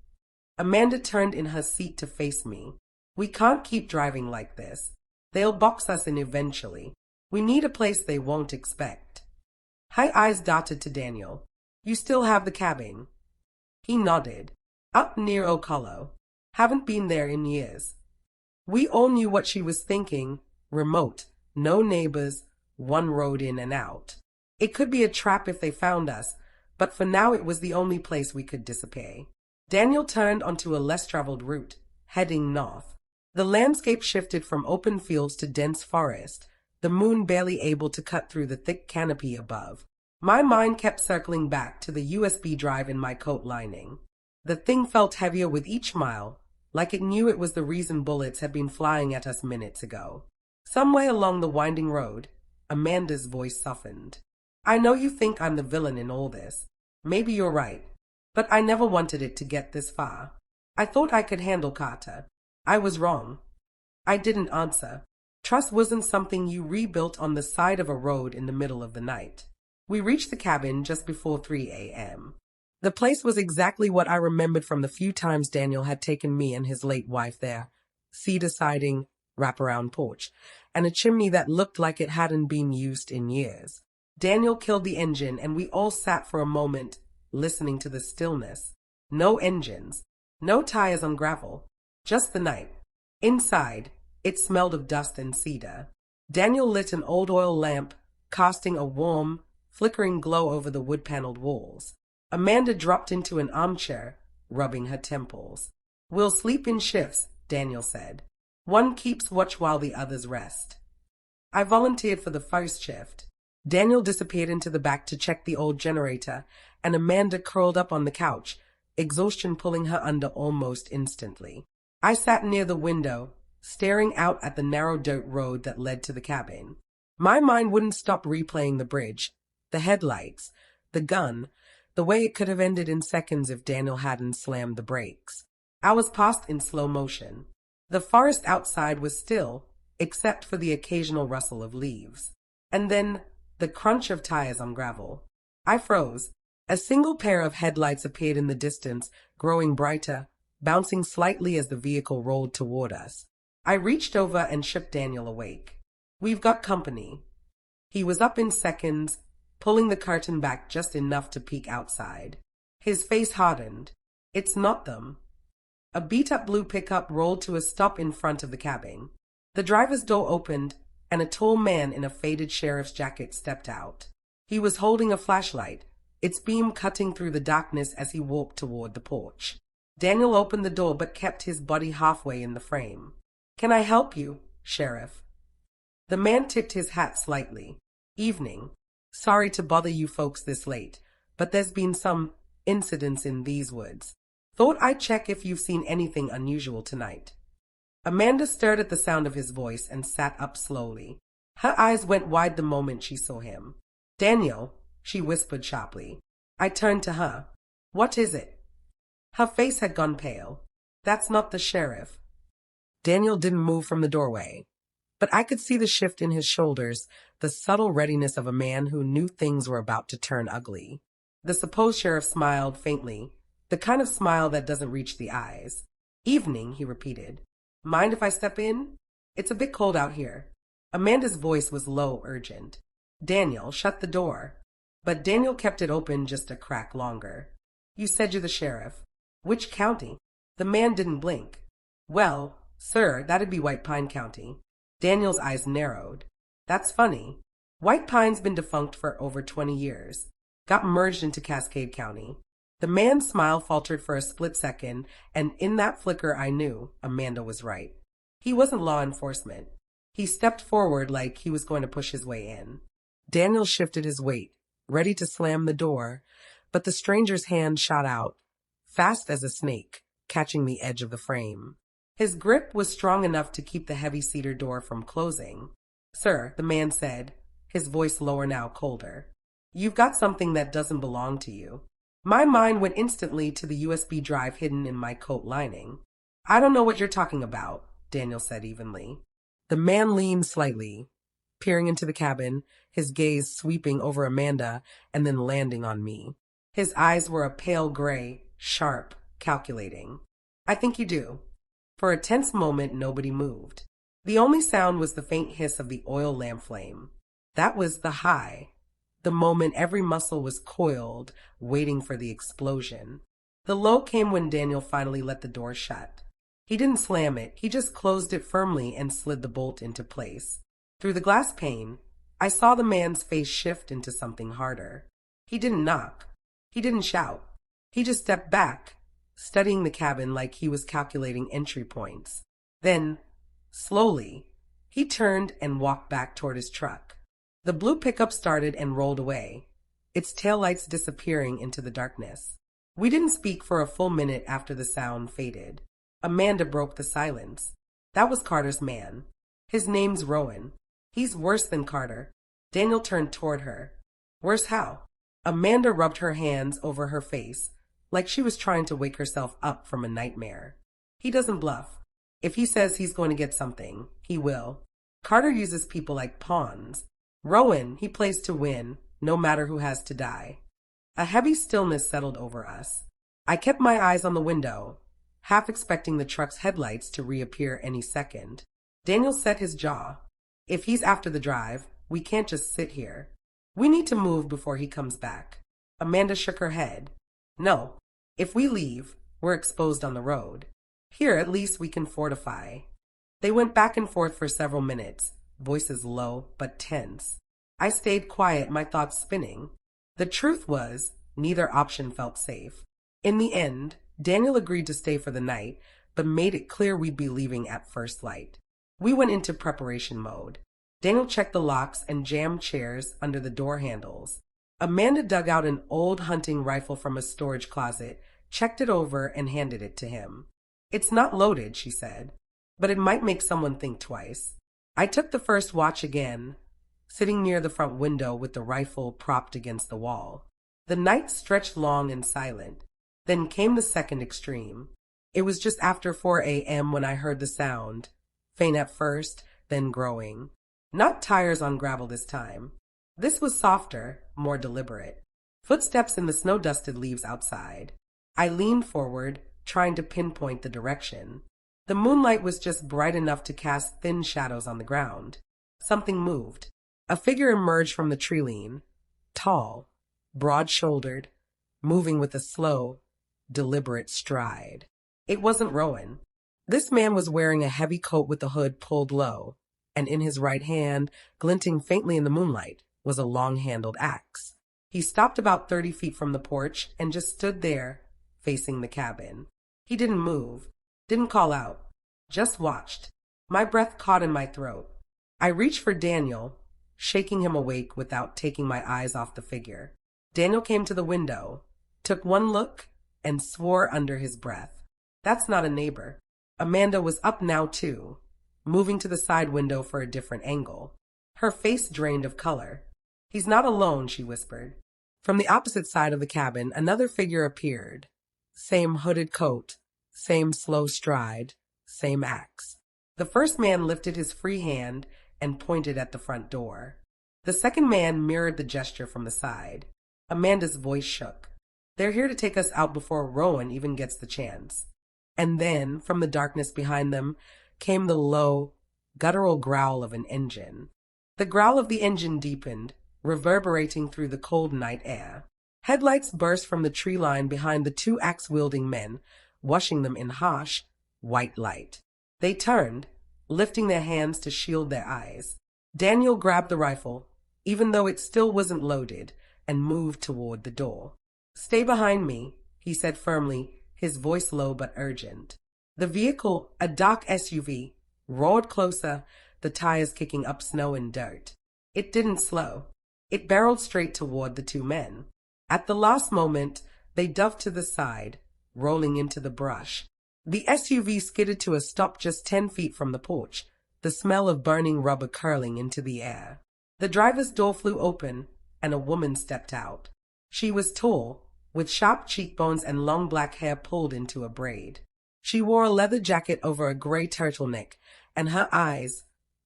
Amanda turned in her seat to face me. "We can't keep driving like this. They'll box us in eventually. We need a place they won't expect." Her eyes darted to Daniel. "You still have the cabin?" He nodded. "Up near Ocolo. Haven't been there in years." We all knew what she was thinking. Remote, no neighbors, one road in and out. It could be a trap if they found us, but for now it was the only place we could disappear. Daniel turned onto a less traveled route, heading north. The landscape shifted from open fields to dense forest, the moon barely able to cut through the thick canopy above. My mind kept circling back to the USB drive in my coat lining. The thing felt heavier with each mile, like it knew it was the reason bullets had been flying at us minutes ago. Somewhere along the winding road, Amanda's voice softened. "I know you think I'm the villain in all this. Maybe you're right. But I never wanted it to get this far. I thought I could handle Carter. I was wrong." I didn't answer. Trust wasn't something you rebuilt on the side of a road in the middle of the night. We reached the cabin just before 3 a.m. The place was exactly what I remembered from the few times Daniel had taken me and his late wife there. Cedar siding, wraparound porch, and a chimney that looked like it hadn't been used in years. Daniel killed the engine and we all sat for a moment, listening to the stillness. No engines, no tires on gravel, just the night. Inside, it smelled of dust and cedar. Daniel lit an old oil lamp, casting a warm, flickering glow over the wood-paneled walls. Amanda dropped into an armchair, rubbing her temples. "We'll sleep in shifts," Daniel said. "One keeps watch while the others rest." I volunteered for the first shift. Daniel disappeared into the back to check the old generator, and Amanda curled up on the couch, exhaustion pulling her under almost instantly. I sat near the window, staring out at the narrow dirt road that led to the cabin. My mind wouldn't stop replaying the bridge, the headlights, the gun, the way it could have ended in seconds if Daniel hadn't slammed the brakes. Hours passed in slow motion. The forest outside was still, except for the occasional rustle of leaves. And then, the crunch of tires on gravel. I froze. A single pair of headlights appeared in the distance, growing brighter, bouncing slightly as the vehicle rolled toward us. I reached over and shook Daniel awake. "We've got company." He was up in seconds, pulling the curtain back just enough to peek outside. His face hardened. "It's not them." A beat-up blue pickup rolled to a stop in front of the cabin. The driver's door opened, and a tall man in a faded sheriff's jacket stepped out. He was holding a flashlight, its beam cutting through the darkness as he walked toward the porch. Daniel opened the door but kept his body halfway in the frame. "Can I help you, Sheriff?" The man tipped his hat slightly. "Evening. Sorry to bother you folks this late, but there's been some Incidents in these woods. Thought I'd check if you've seen anything unusual tonight. Amanda stirred at the sound of his voice and sat up slowly. Her eyes went wide the moment she saw him. Daniel, she whispered sharply. I turned to her. What is it? Her face had gone pale. That's not the sheriff. Daniel didn't move from the doorway, but I could see the shift in his shoulders, the subtle readiness of a man who knew things were about to turn ugly. The supposed sheriff smiled faintly, the kind of smile that doesn't reach the eyes. Evening, he repeated. Mind if I step in? It's a bit cold out here. Amanda's voice was low, urgent. Daniel, shut the door. But Daniel kept it open just a crack longer. You said you're the sheriff. Which county? The man didn't blink. Well, sir, that'd be White Pine County. Daniel's eyes narrowed. That's funny. White Pine's been defunct for over 20 years. Got merged into Cascade County. The man's smile faltered for a split second, and in that flicker I knew Amanda was right. He wasn't law enforcement. He stepped forward like he was going to push his way in. Daniel shifted his weight, ready to slam the door, but the stranger's hand shot out, fast as a snake, catching the edge of the frame. His grip was strong enough to keep the heavy cedar door from closing. Sir, the man said, his voice lower now, colder. You've got something that doesn't belong to you. My mind went instantly to the USB drive hidden in my coat lining. I don't know what you're talking about, Daniel said evenly. The man leaned slightly, peering into the cabin, his gaze sweeping over Amanda and then landing on me. His eyes were a pale gray, sharp, calculating. I think you do. For a tense moment, nobody moved. The only sound was the faint hiss of the oil lamp flame. That was the high. The moment every muscle was coiled, waiting for the explosion. The low came when Daniel finally let the door shut. He didn't slam it, he just closed it firmly and slid the bolt into place. Through the glass pane, I saw the man's face shift into something harder. He didn't knock. He didn't shout. He just stepped back, studying the cabin like he was calculating entry points. Then, slowly, he turned and walked back toward his truck. The blue pickup started and rolled away, its taillights disappearing into the darkness. We didn't speak for a full minute after the sound faded. Amanda broke the silence. That was Carter's man. His name's Rowan. He's worse than Carter. Daniel turned toward her. Worse how? Amanda rubbed her hands over her face, like she was trying to wake herself up from a nightmare. He doesn't bluff. If he says he's going to get something, he will. Carter uses people like pawns. Rowan, he plays to win, no matter who has to die. A heavy stillness settled over us. I kept my eyes on the window, half expecting the truck's headlights to reappear any second. Daniel set his jaw. If he's after the drive, we can't just sit here. We need to move before he comes back. Amanda shook her head. No. If we leave, we're exposed on the road. Here, at least we can fortify. They went back and forth for several minutes, voices low but tense. I stayed quiet, my thoughts spinning. The truth was, neither option felt safe. In the end, Daniel agreed to stay for the night, but made it clear we'd be leaving at first light. We went into preparation mode. Daniel checked the locks and jammed chairs under the door handles. Amanda dug out an old hunting rifle from a storage closet, checked it over, and handed it to him. It's not loaded, she said, but it might make someone think twice. I took the first watch again, sitting near the front window with the rifle propped against the wall. The night stretched long and silent. Then came the second extreme. It was just after 4 a.m. when I heard the sound, faint at first, then growing. Not tires on gravel this time. This was softer, more deliberate. Footsteps in the snow-dusted leaves outside. I leaned forward, trying to pinpoint the direction. The moonlight was just bright enough to cast thin shadows on the ground. Something moved. A figure emerged from the tree lean, tall, broad-shouldered, moving with a slow, deliberate stride. It wasn't Rowan. This man was wearing a heavy coat with the hood pulled low, and in his right hand, glinting faintly in the moonlight, was a long-handled axe. He stopped about 30 feet from the porch and just stood there, facing the cabin. He didn't move, didn't call out, just watched. My breath caught in my throat. I reached for Daniel, shaking him awake without taking my eyes off the figure. Daniel came to the window, took one look, and swore under his breath. That's not a neighbor. Amanda was up now too, moving to the side window for a different angle. Her face drained of color. He's not alone, she whispered. From the opposite side of the cabin, another figure appeared. Same hooded coat, same slow stride, same axe. The first man lifted his free hand and pointed at the front door. The second man mirrored the gesture from the side. Amanda's voice shook. They're here to take us out before Rowan even gets the chance. And then, from the darkness behind them, came the low, guttural growl of an engine. The growl of the engine deepened, reverberating through the cold night air. Headlights burst from the tree line behind the two axe-wielding men, washing them in harsh, white light. They turned, lifting their hands to shield their eyes. Daniel grabbed the rifle, even though it still wasn't loaded, and moved toward the door. "Stay behind me," he said firmly, his voice low but urgent. The vehicle, a dark SUV, roared closer, the tires kicking up snow and dirt. It didn't slow. It barreled straight toward the two men. At the last moment, they dove to the side, rolling into the brush. The SUV skidded to a stop just 10 feet from the porch, the smell of burning rubber curling into the air. The driver's door flew open, and a woman stepped out. She was tall, with sharp cheekbones and long black hair pulled into a braid. She wore a leather jacket over a gray turtleneck, and her eyes,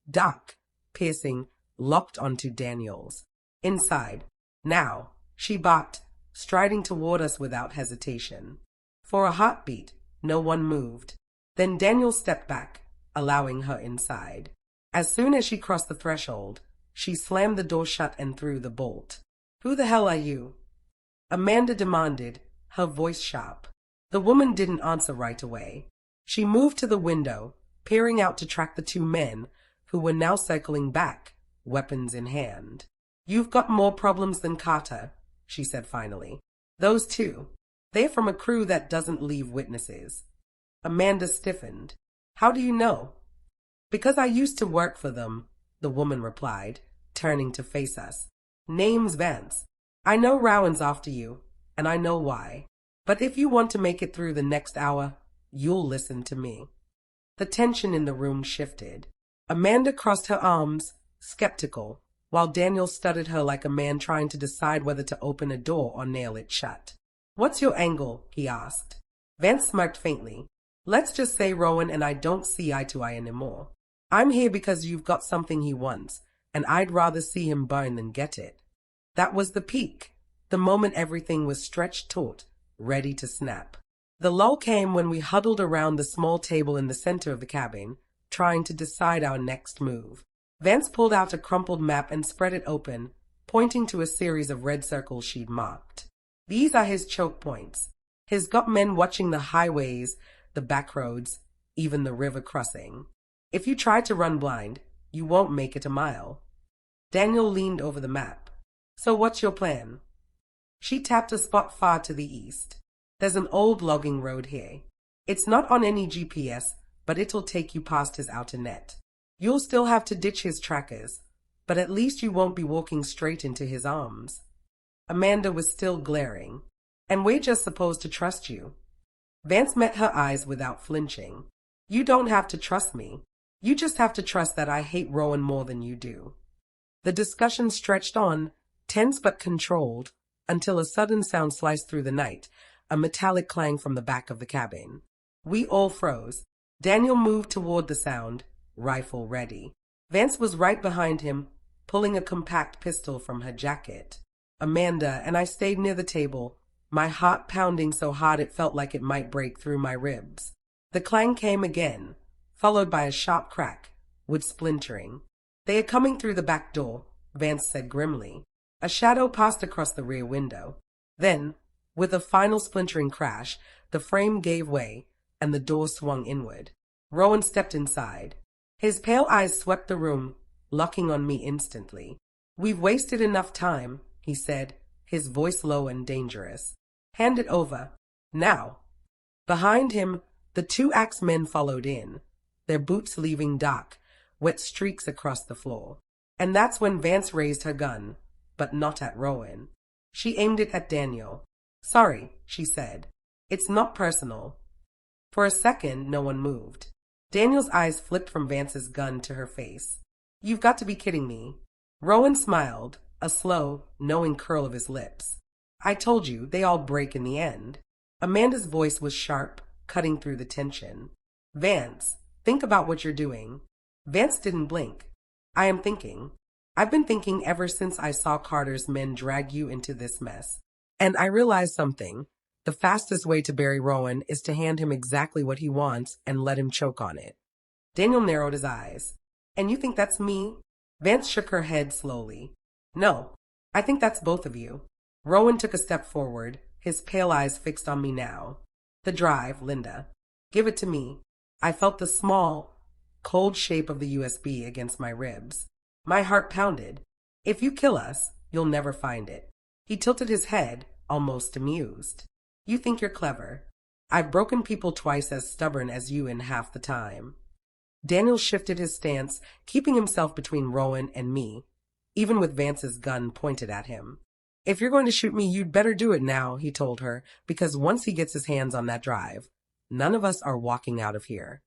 dark, piercing, locked onto Daniel's. "Inside. Now," she barked, striding toward us without hesitation. For a heartbeat, no one moved. Then Daniel stepped back, allowing her inside. As soon as she crossed the threshold, she slammed the door shut and threw the bolt. "Who the hell are you?" Amanda demanded, her voice sharp. The woman didn't answer right away. She moved to the window, peering out to track the two men, who were now circling back, weapons in hand. "You've got more problems than Carter," she said finally. "Those two, they're from a crew that doesn't leave witnesses." Amanda stiffened. "How do you know?" "Because I used to work for them," the woman replied, turning to face us. "Name's Vance. I know Rowan's after you, and I know why. But if you want to make it through the next hour, you'll listen to me." The tension in the room shifted. Amanda crossed her arms, skeptical, while Daniel studied her like a man trying to decide whether to open a door or nail it shut. "What's your angle?" he asked. Vance smirked faintly. "Let's just say Rowan and I don't see eye to eye anymore. I'm here because you've got something he wants, and I'd rather see him burn than get it." That was the peak, the moment everything was stretched taut, ready to snap. The lull came when we huddled around the small table in the center of the cabin, trying to decide our next move. Vance pulled out a crumpled map and spread it open, pointing to a series of red circles she'd marked. "These are his choke points. He's got men watching the highways, the back roads, even the river crossing. If you try to run blind, you won't make it a mile." Daniel leaned over the map. "So what's your plan?" She tapped a spot far to the east. "There's an old logging road here. It's not on any GPS, but it'll take you past his outer net. You'll still have to ditch his trackers, but at least you won't be walking straight into his arms." Amanda was still glaring. "And we're just supposed to trust you." Vance met her eyes without flinching. "You don't have to trust me. You just have to trust that I hate Rowan more than you do." The discussion stretched on, tense but controlled, until a sudden sound sliced through the night, a metallic clang from the back of the cabin. We all froze. Daniel moved toward the sound, rifle ready. Vance was right behind him, pulling a compact pistol from her jacket. Amanda and I stayed near the table, my heart pounding so hard it felt like it might break through my ribs. The clang came again, followed by a sharp crack, wood splintering. "They are coming through the back door," Vance said grimly. A shadow passed across the rear window. Then, with a final splintering crash, the frame gave way, and the door swung inward. Rowan stepped inside. His pale eyes swept the room, locking on me instantly. "We've wasted enough time," he said, his voice low and dangerous. "Hand it over. Now." Behind him, the two axemen followed in, their boots leaving dark, wet streaks across the floor. And that's when Vance raised her gun, but not at Rowan. She aimed it at Daniel. Sorry, she said. It's not personal. For a second, no one moved. Daniel's eyes flipped from Vance's gun to her face. You've got to be kidding me. Rowan smiled, a slow, knowing curl of his lips. I told you, they all break in the end. Amanda's voice was sharp, cutting through the tension. Vance, think about what you're doing. Vance didn't blink. I am thinking. I've been thinking ever since I saw Carter's men drag you into this mess. And I realized something. The fastest way to bury Rowan is to hand him exactly what he wants and let him choke on it. Daniel narrowed his eyes. And you think that's me? Vance shook her head slowly. No, I think that's both of you. Rowan took a step forward, his pale eyes fixed on me now. The drive, Linda. Give it to me. I felt the small, cold shape of the USB against my ribs. My heart pounded. If you kill us, you'll never find it. He tilted his head, almost amused. You think you're clever. I've broken people twice as stubborn as you in half the time. Daniel shifted his stance, keeping himself between Rowan and me, even with Vance's gun pointed at him. If you're going to shoot me, you'd better do it now, he told her, because once he gets his hands on that drive, none of us are walking out of here.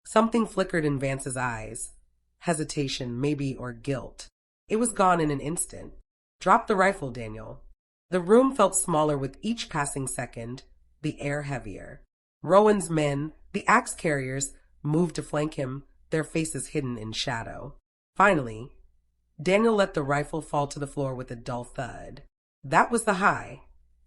Something flickered in Vance's eyes. Hesitation, maybe, or guilt. It was gone in an instant. Drop the rifle, Daniel. The room felt smaller with each passing second, the air heavier. Rowan's men, the axe carriers, moved to flank him, their faces hidden in shadow. Finally, Daniel let the rifle fall to the floor with a dull thud. That was the high,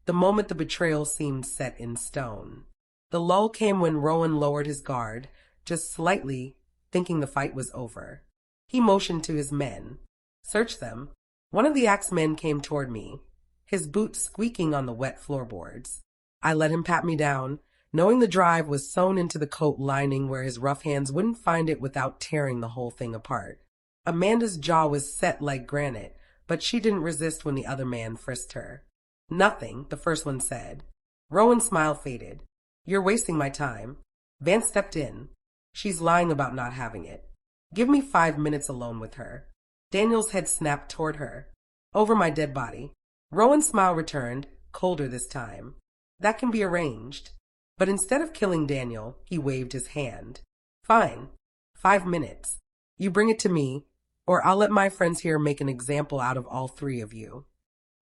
the moment the betrayal seemed set in stone. The lull came when Rowan lowered his guard, just slightly, thinking the fight was over. He motioned to his men. Search them. One of the axe men came toward me, his boots squeaking on the wet floorboards. I let him pat me down, knowing the drive was sewn into the coat lining where his rough hands wouldn't find it without tearing the whole thing apart. Amanda's jaw was set like granite, but she didn't resist when the other man frisked her. Nothing, the first one said. Rowan's smile faded. You're wasting my time. Vance stepped in. She's lying about not having it. Give me 5 minutes alone with her. Daniel's head snapped toward her. Over my dead body. Rowan's smile returned, colder this time. That can be arranged. But instead of killing Daniel, he waved his hand. Fine. 5 minutes. You bring it to me, or I'll let my friends here make an example out of all three of you.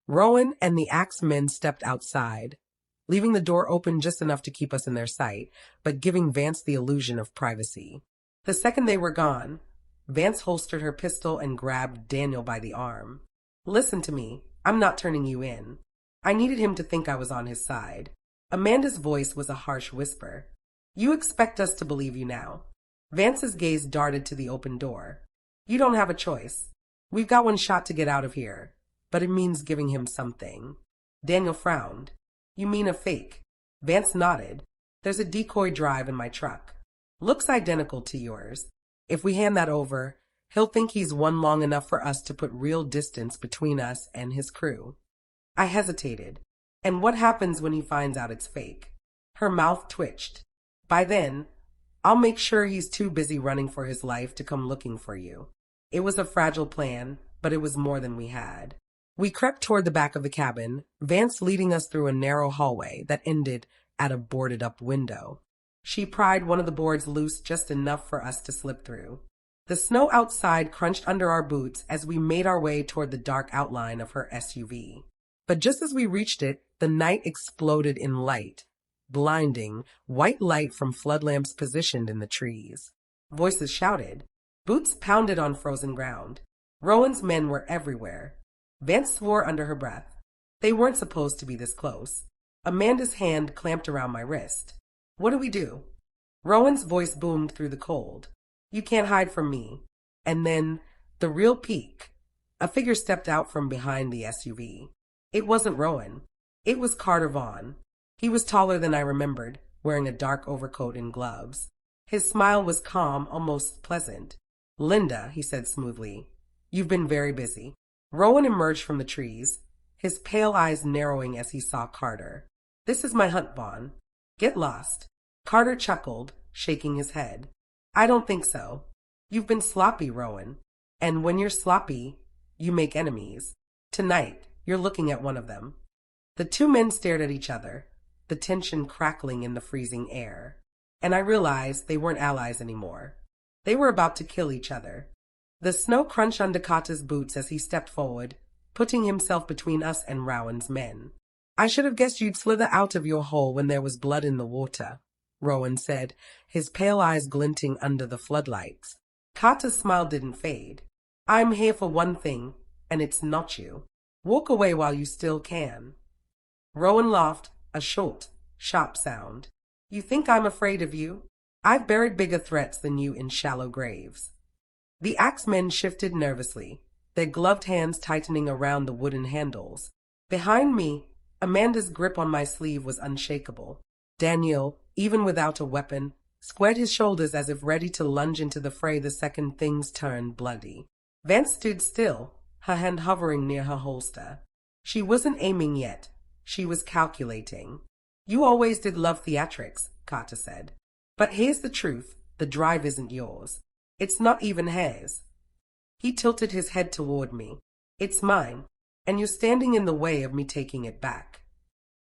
Rowan and the axe men stepped outside, leaving the door open just enough to keep us in their sight, but giving Vance the illusion of privacy. The second they were gone, Vance holstered her pistol and grabbed Daniel by the arm. Listen to me. I'm not turning you in. I needed him to think I was on his side. Amanda's voice was a harsh whisper. You expect us to believe you now. Vance's gaze darted to the open door. You don't have a choice. We've got one shot to get out of here, but it means giving him something. Daniel frowned. You mean a fake? Vance nodded. There's a decoy drive in my truck. Looks identical to yours. If we hand that over, he'll think he's won long enough for us to put real distance between us and his crew. I hesitated. And what happens when he finds out it's fake? Her mouth twitched. By then, I'll make sure he's too busy running for his life to come looking for you. It was a fragile plan, but it was more than we had. We crept toward the back of the cabin, Vance leading us through a narrow hallway that ended at a boarded-up window. She pried one of the boards loose just enough for us to slip through. The snow outside crunched under our boots as we made our way toward the dark outline of her SUV. But just as we reached it, the night exploded in light. Blinding, white light from flood lamps positioned in the trees. Voices shouted. Boots pounded on frozen ground. Rowan's men were everywhere. Vance swore under her breath. They weren't supposed to be this close. Amanda's hand clamped around my wrist. What do we do? Rowan's voice boomed through the cold. You can't hide from me. And then, the real peak. A figure stepped out from behind the SUV. It wasn't Rowan. It was Carter Vaughn. He was taller than I remembered, wearing a dark overcoat and gloves. His smile was calm, almost pleasant. Linda, he said smoothly, you've been very busy. Rowan emerged from the trees, his pale eyes narrowing as he saw Carter. This is my hunt, Vaughn. Get lost. Carter chuckled, shaking his head. I don't think so. You've been sloppy, Rowan. And when you're sloppy, you make enemies. Tonight, you're looking at one of them. The two men stared at each other, the tension crackling in the freezing air. And I realized they weren't allies anymore. They were about to kill each other. The snow crunched under Kata's boots as he stepped forward, putting himself between us and Rowan's men. I should have guessed you'd slither out of your hole when there was blood in the water, Rowan said, his pale eyes glinting under the floodlights. Kata's smile didn't fade. I'm here for one thing, and it's not you. Walk away while you still can. Rowan laughed, a short, sharp sound. You think I'm afraid of you? I've buried bigger threats than you in shallow graves. The axemen shifted nervously, their gloved hands tightening around the wooden handles. Behind me, Amanda's grip on my sleeve was unshakable. Daniel, even without a weapon, squared his shoulders as if ready to lunge into the fray the second things turned bloody. Vance stood still, her hand hovering near her holster. She wasn't aiming yet. She was calculating. You always did love theatrics, Carter said. But here's the truth. The drive isn't yours. It's not even hers. He tilted his head toward me. It's mine, and you're standing in the way of me taking it back.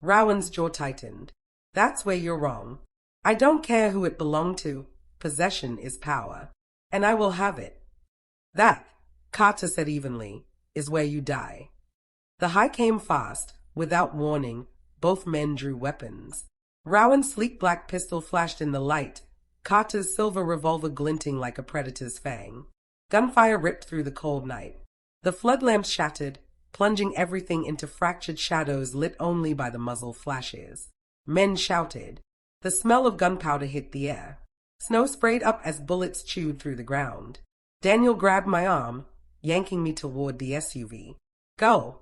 Rowan's jaw tightened. That's where you're wrong. I don't care who it belonged to. Possession is power, and I will have it. That, Carter said evenly, is where you die. The high came fast. Without warning, both men drew weapons. Rowan's sleek black pistol flashed in the light, Carter's silver revolver glinting like a predator's fang. Gunfire ripped through the cold night. The flood lamps shattered, plunging everything into fractured shadows lit only by the muzzle flashes. Men shouted. The smell of gunpowder hit the air. Snow sprayed up as bullets chewed through the ground. Daniel grabbed my arm, yanking me toward the SUV. Go!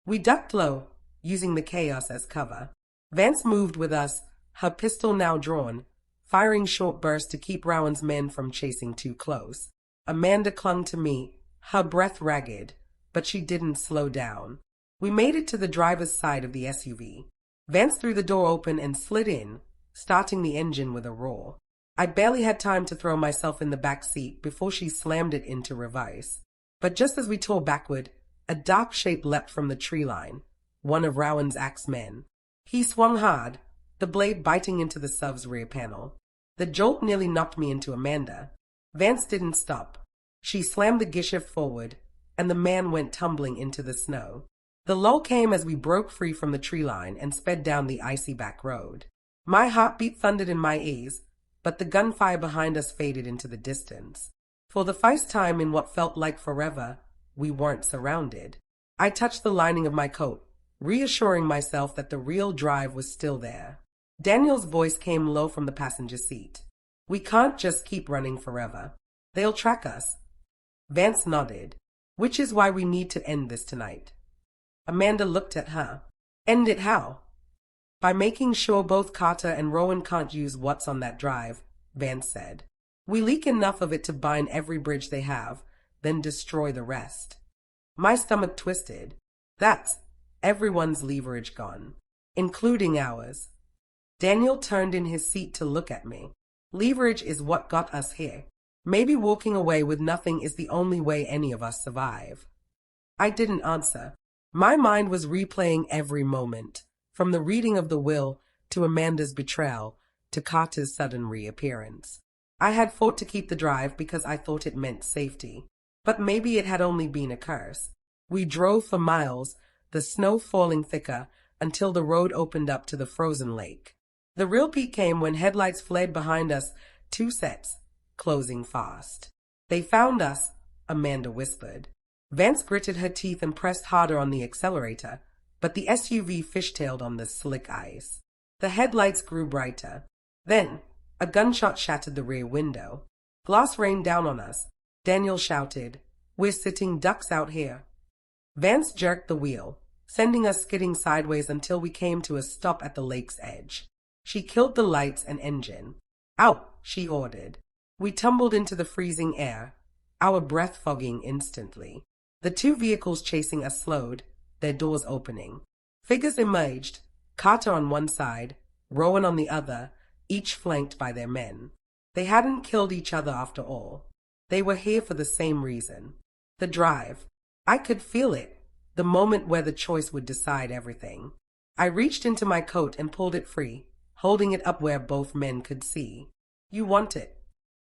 We ducked low, using the chaos as cover. Vance moved with us, her pistol now drawn, firing short bursts to keep Rowan's men from chasing too close. Amanda clung to me, her breath ragged, but she didn't slow down. We made it to the driver's side of the SUV. Vance threw the door open and slid in, starting the engine with a roar. I barely had time to throw myself in the back seat before she slammed it into reverse. But just as we tore backward, a dark shape leapt from the tree line, one of Rowan's axemen. He swung hard, the blade biting into the SUV's rear panel. The jolt nearly knocked me into Amanda. Vance didn't stop. She slammed the gearshift forward, and the man went tumbling into the snow. The lull came as we broke free from the tree line and sped down the icy back road. My heartbeat thundered in my ears, but the gunfire behind us faded into the distance. For the first time in what felt like forever, we weren't surrounded. I touched the lining of my coat, reassuring myself that the real drive was still there. Daniel's voice came low from the passenger seat. We can't just keep running forever. They'll track us. Vance nodded. Which is why we need to end this tonight. Amanda looked at her. End it how? By making sure both Carter and Rowan can't use what's on that drive, Vance said. We leak enough of it to bind every bridge they have, then destroy the rest. My stomach twisted. That's everyone's leverage gone, including ours. Daniel turned in his seat to look at me. Leverage is what got us here. Maybe walking away with nothing is the only way any of us survive. I didn't answer. My mind was replaying every moment, from the reading of the will to Amanda's betrayal to Carter's sudden reappearance. I had fought to keep the drive because I thought it meant safety. But maybe it had only been a curse. We drove for miles, the snow falling thicker, until the road opened up to the frozen lake. The real peak came when headlights flared behind us, 2 sets, closing fast. They found us, Amanda whispered. Vance gritted her teeth and pressed harder on the accelerator, but the SUV fishtailed on the slick ice. The headlights grew brighter. Then, a gunshot shattered the rear window. Glass rained down on us. Daniel shouted, "We're sitting ducks out here." Vance jerked the wheel, sending us skidding sideways until we came to a stop at the lake's edge. She killed the lights and engine. "Out," she ordered. We tumbled into the freezing air, our breath fogging instantly. The 2 vehicles chasing us slowed, their doors opening. Figures emerged, Carter on one side, Rowan on the other, each flanked by their men. They hadn't killed each other after all. They were here for the same reason. The drive. I could feel it, the moment where the choice would decide everything. I reached into my coat and pulled it free, holding it up where both men could see. You want it.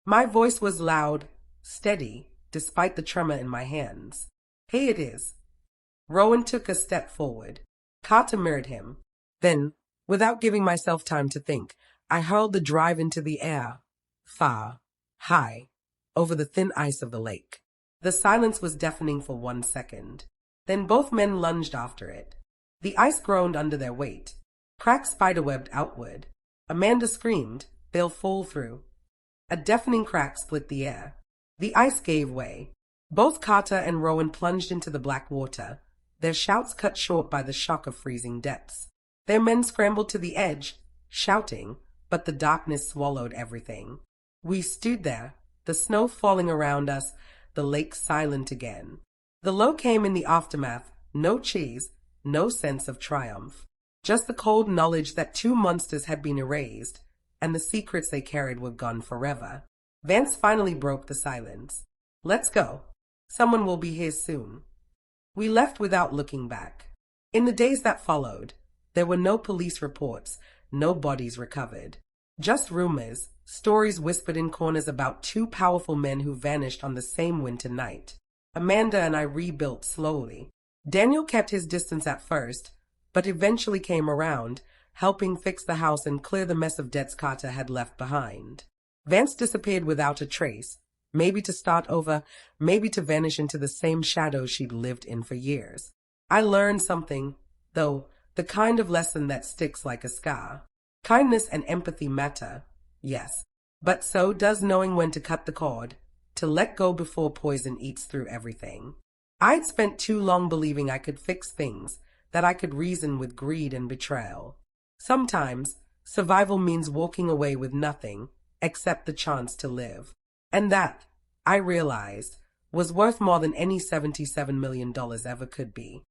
My voice was loud, steady, despite the tremor in my hands. Here it is. Rowan took a step forward. Carter mirrored him. Then, without giving myself time to think, I hurled the drive into the air, far, high, over the thin ice of the lake. The silence was deafening for 1 second. Then both men lunged after it. The ice groaned under their weight. Cracks spiderwebbed outward. Amanda screamed, "They'll fall through." A deafening crack split the air. The ice gave way. Both Carter and Rowan plunged into the black water, their shouts cut short by the shock of freezing depths. Their men scrambled to the edge, shouting, but the darkness swallowed everything. We stood there, the snow falling around us, the lake silent again. The low came in the aftermath, no cheese, no sense of triumph. Just the cold knowledge that 2 monsters had been erased, and the secrets they carried were gone forever. Vance finally broke the silence. Let's go. Someone will be here soon. We left without looking back. In the days that followed, there were no police reports, no bodies recovered. Just rumors, stories whispered in corners about 2 powerful men who vanished on the same winter night. Amanda and I rebuilt slowly. Daniel kept his distance at first, but eventually came around, helping fix the house and clear the mess of debts Carter had left behind. Vance disappeared without a trace, maybe to start over, maybe to vanish into the same shadows she'd lived in for years. I learned something, though, the kind of lesson that sticks like a scar. Kindness and empathy matter, yes, but so does knowing when to cut the cord, to let go before poison eats through everything. I'd spent too long believing I could fix things, that I could reason with greed and betrayal. Sometimes, survival means walking away with nothing except the chance to live. And that, I realized, was worth more than any $77 million ever could be.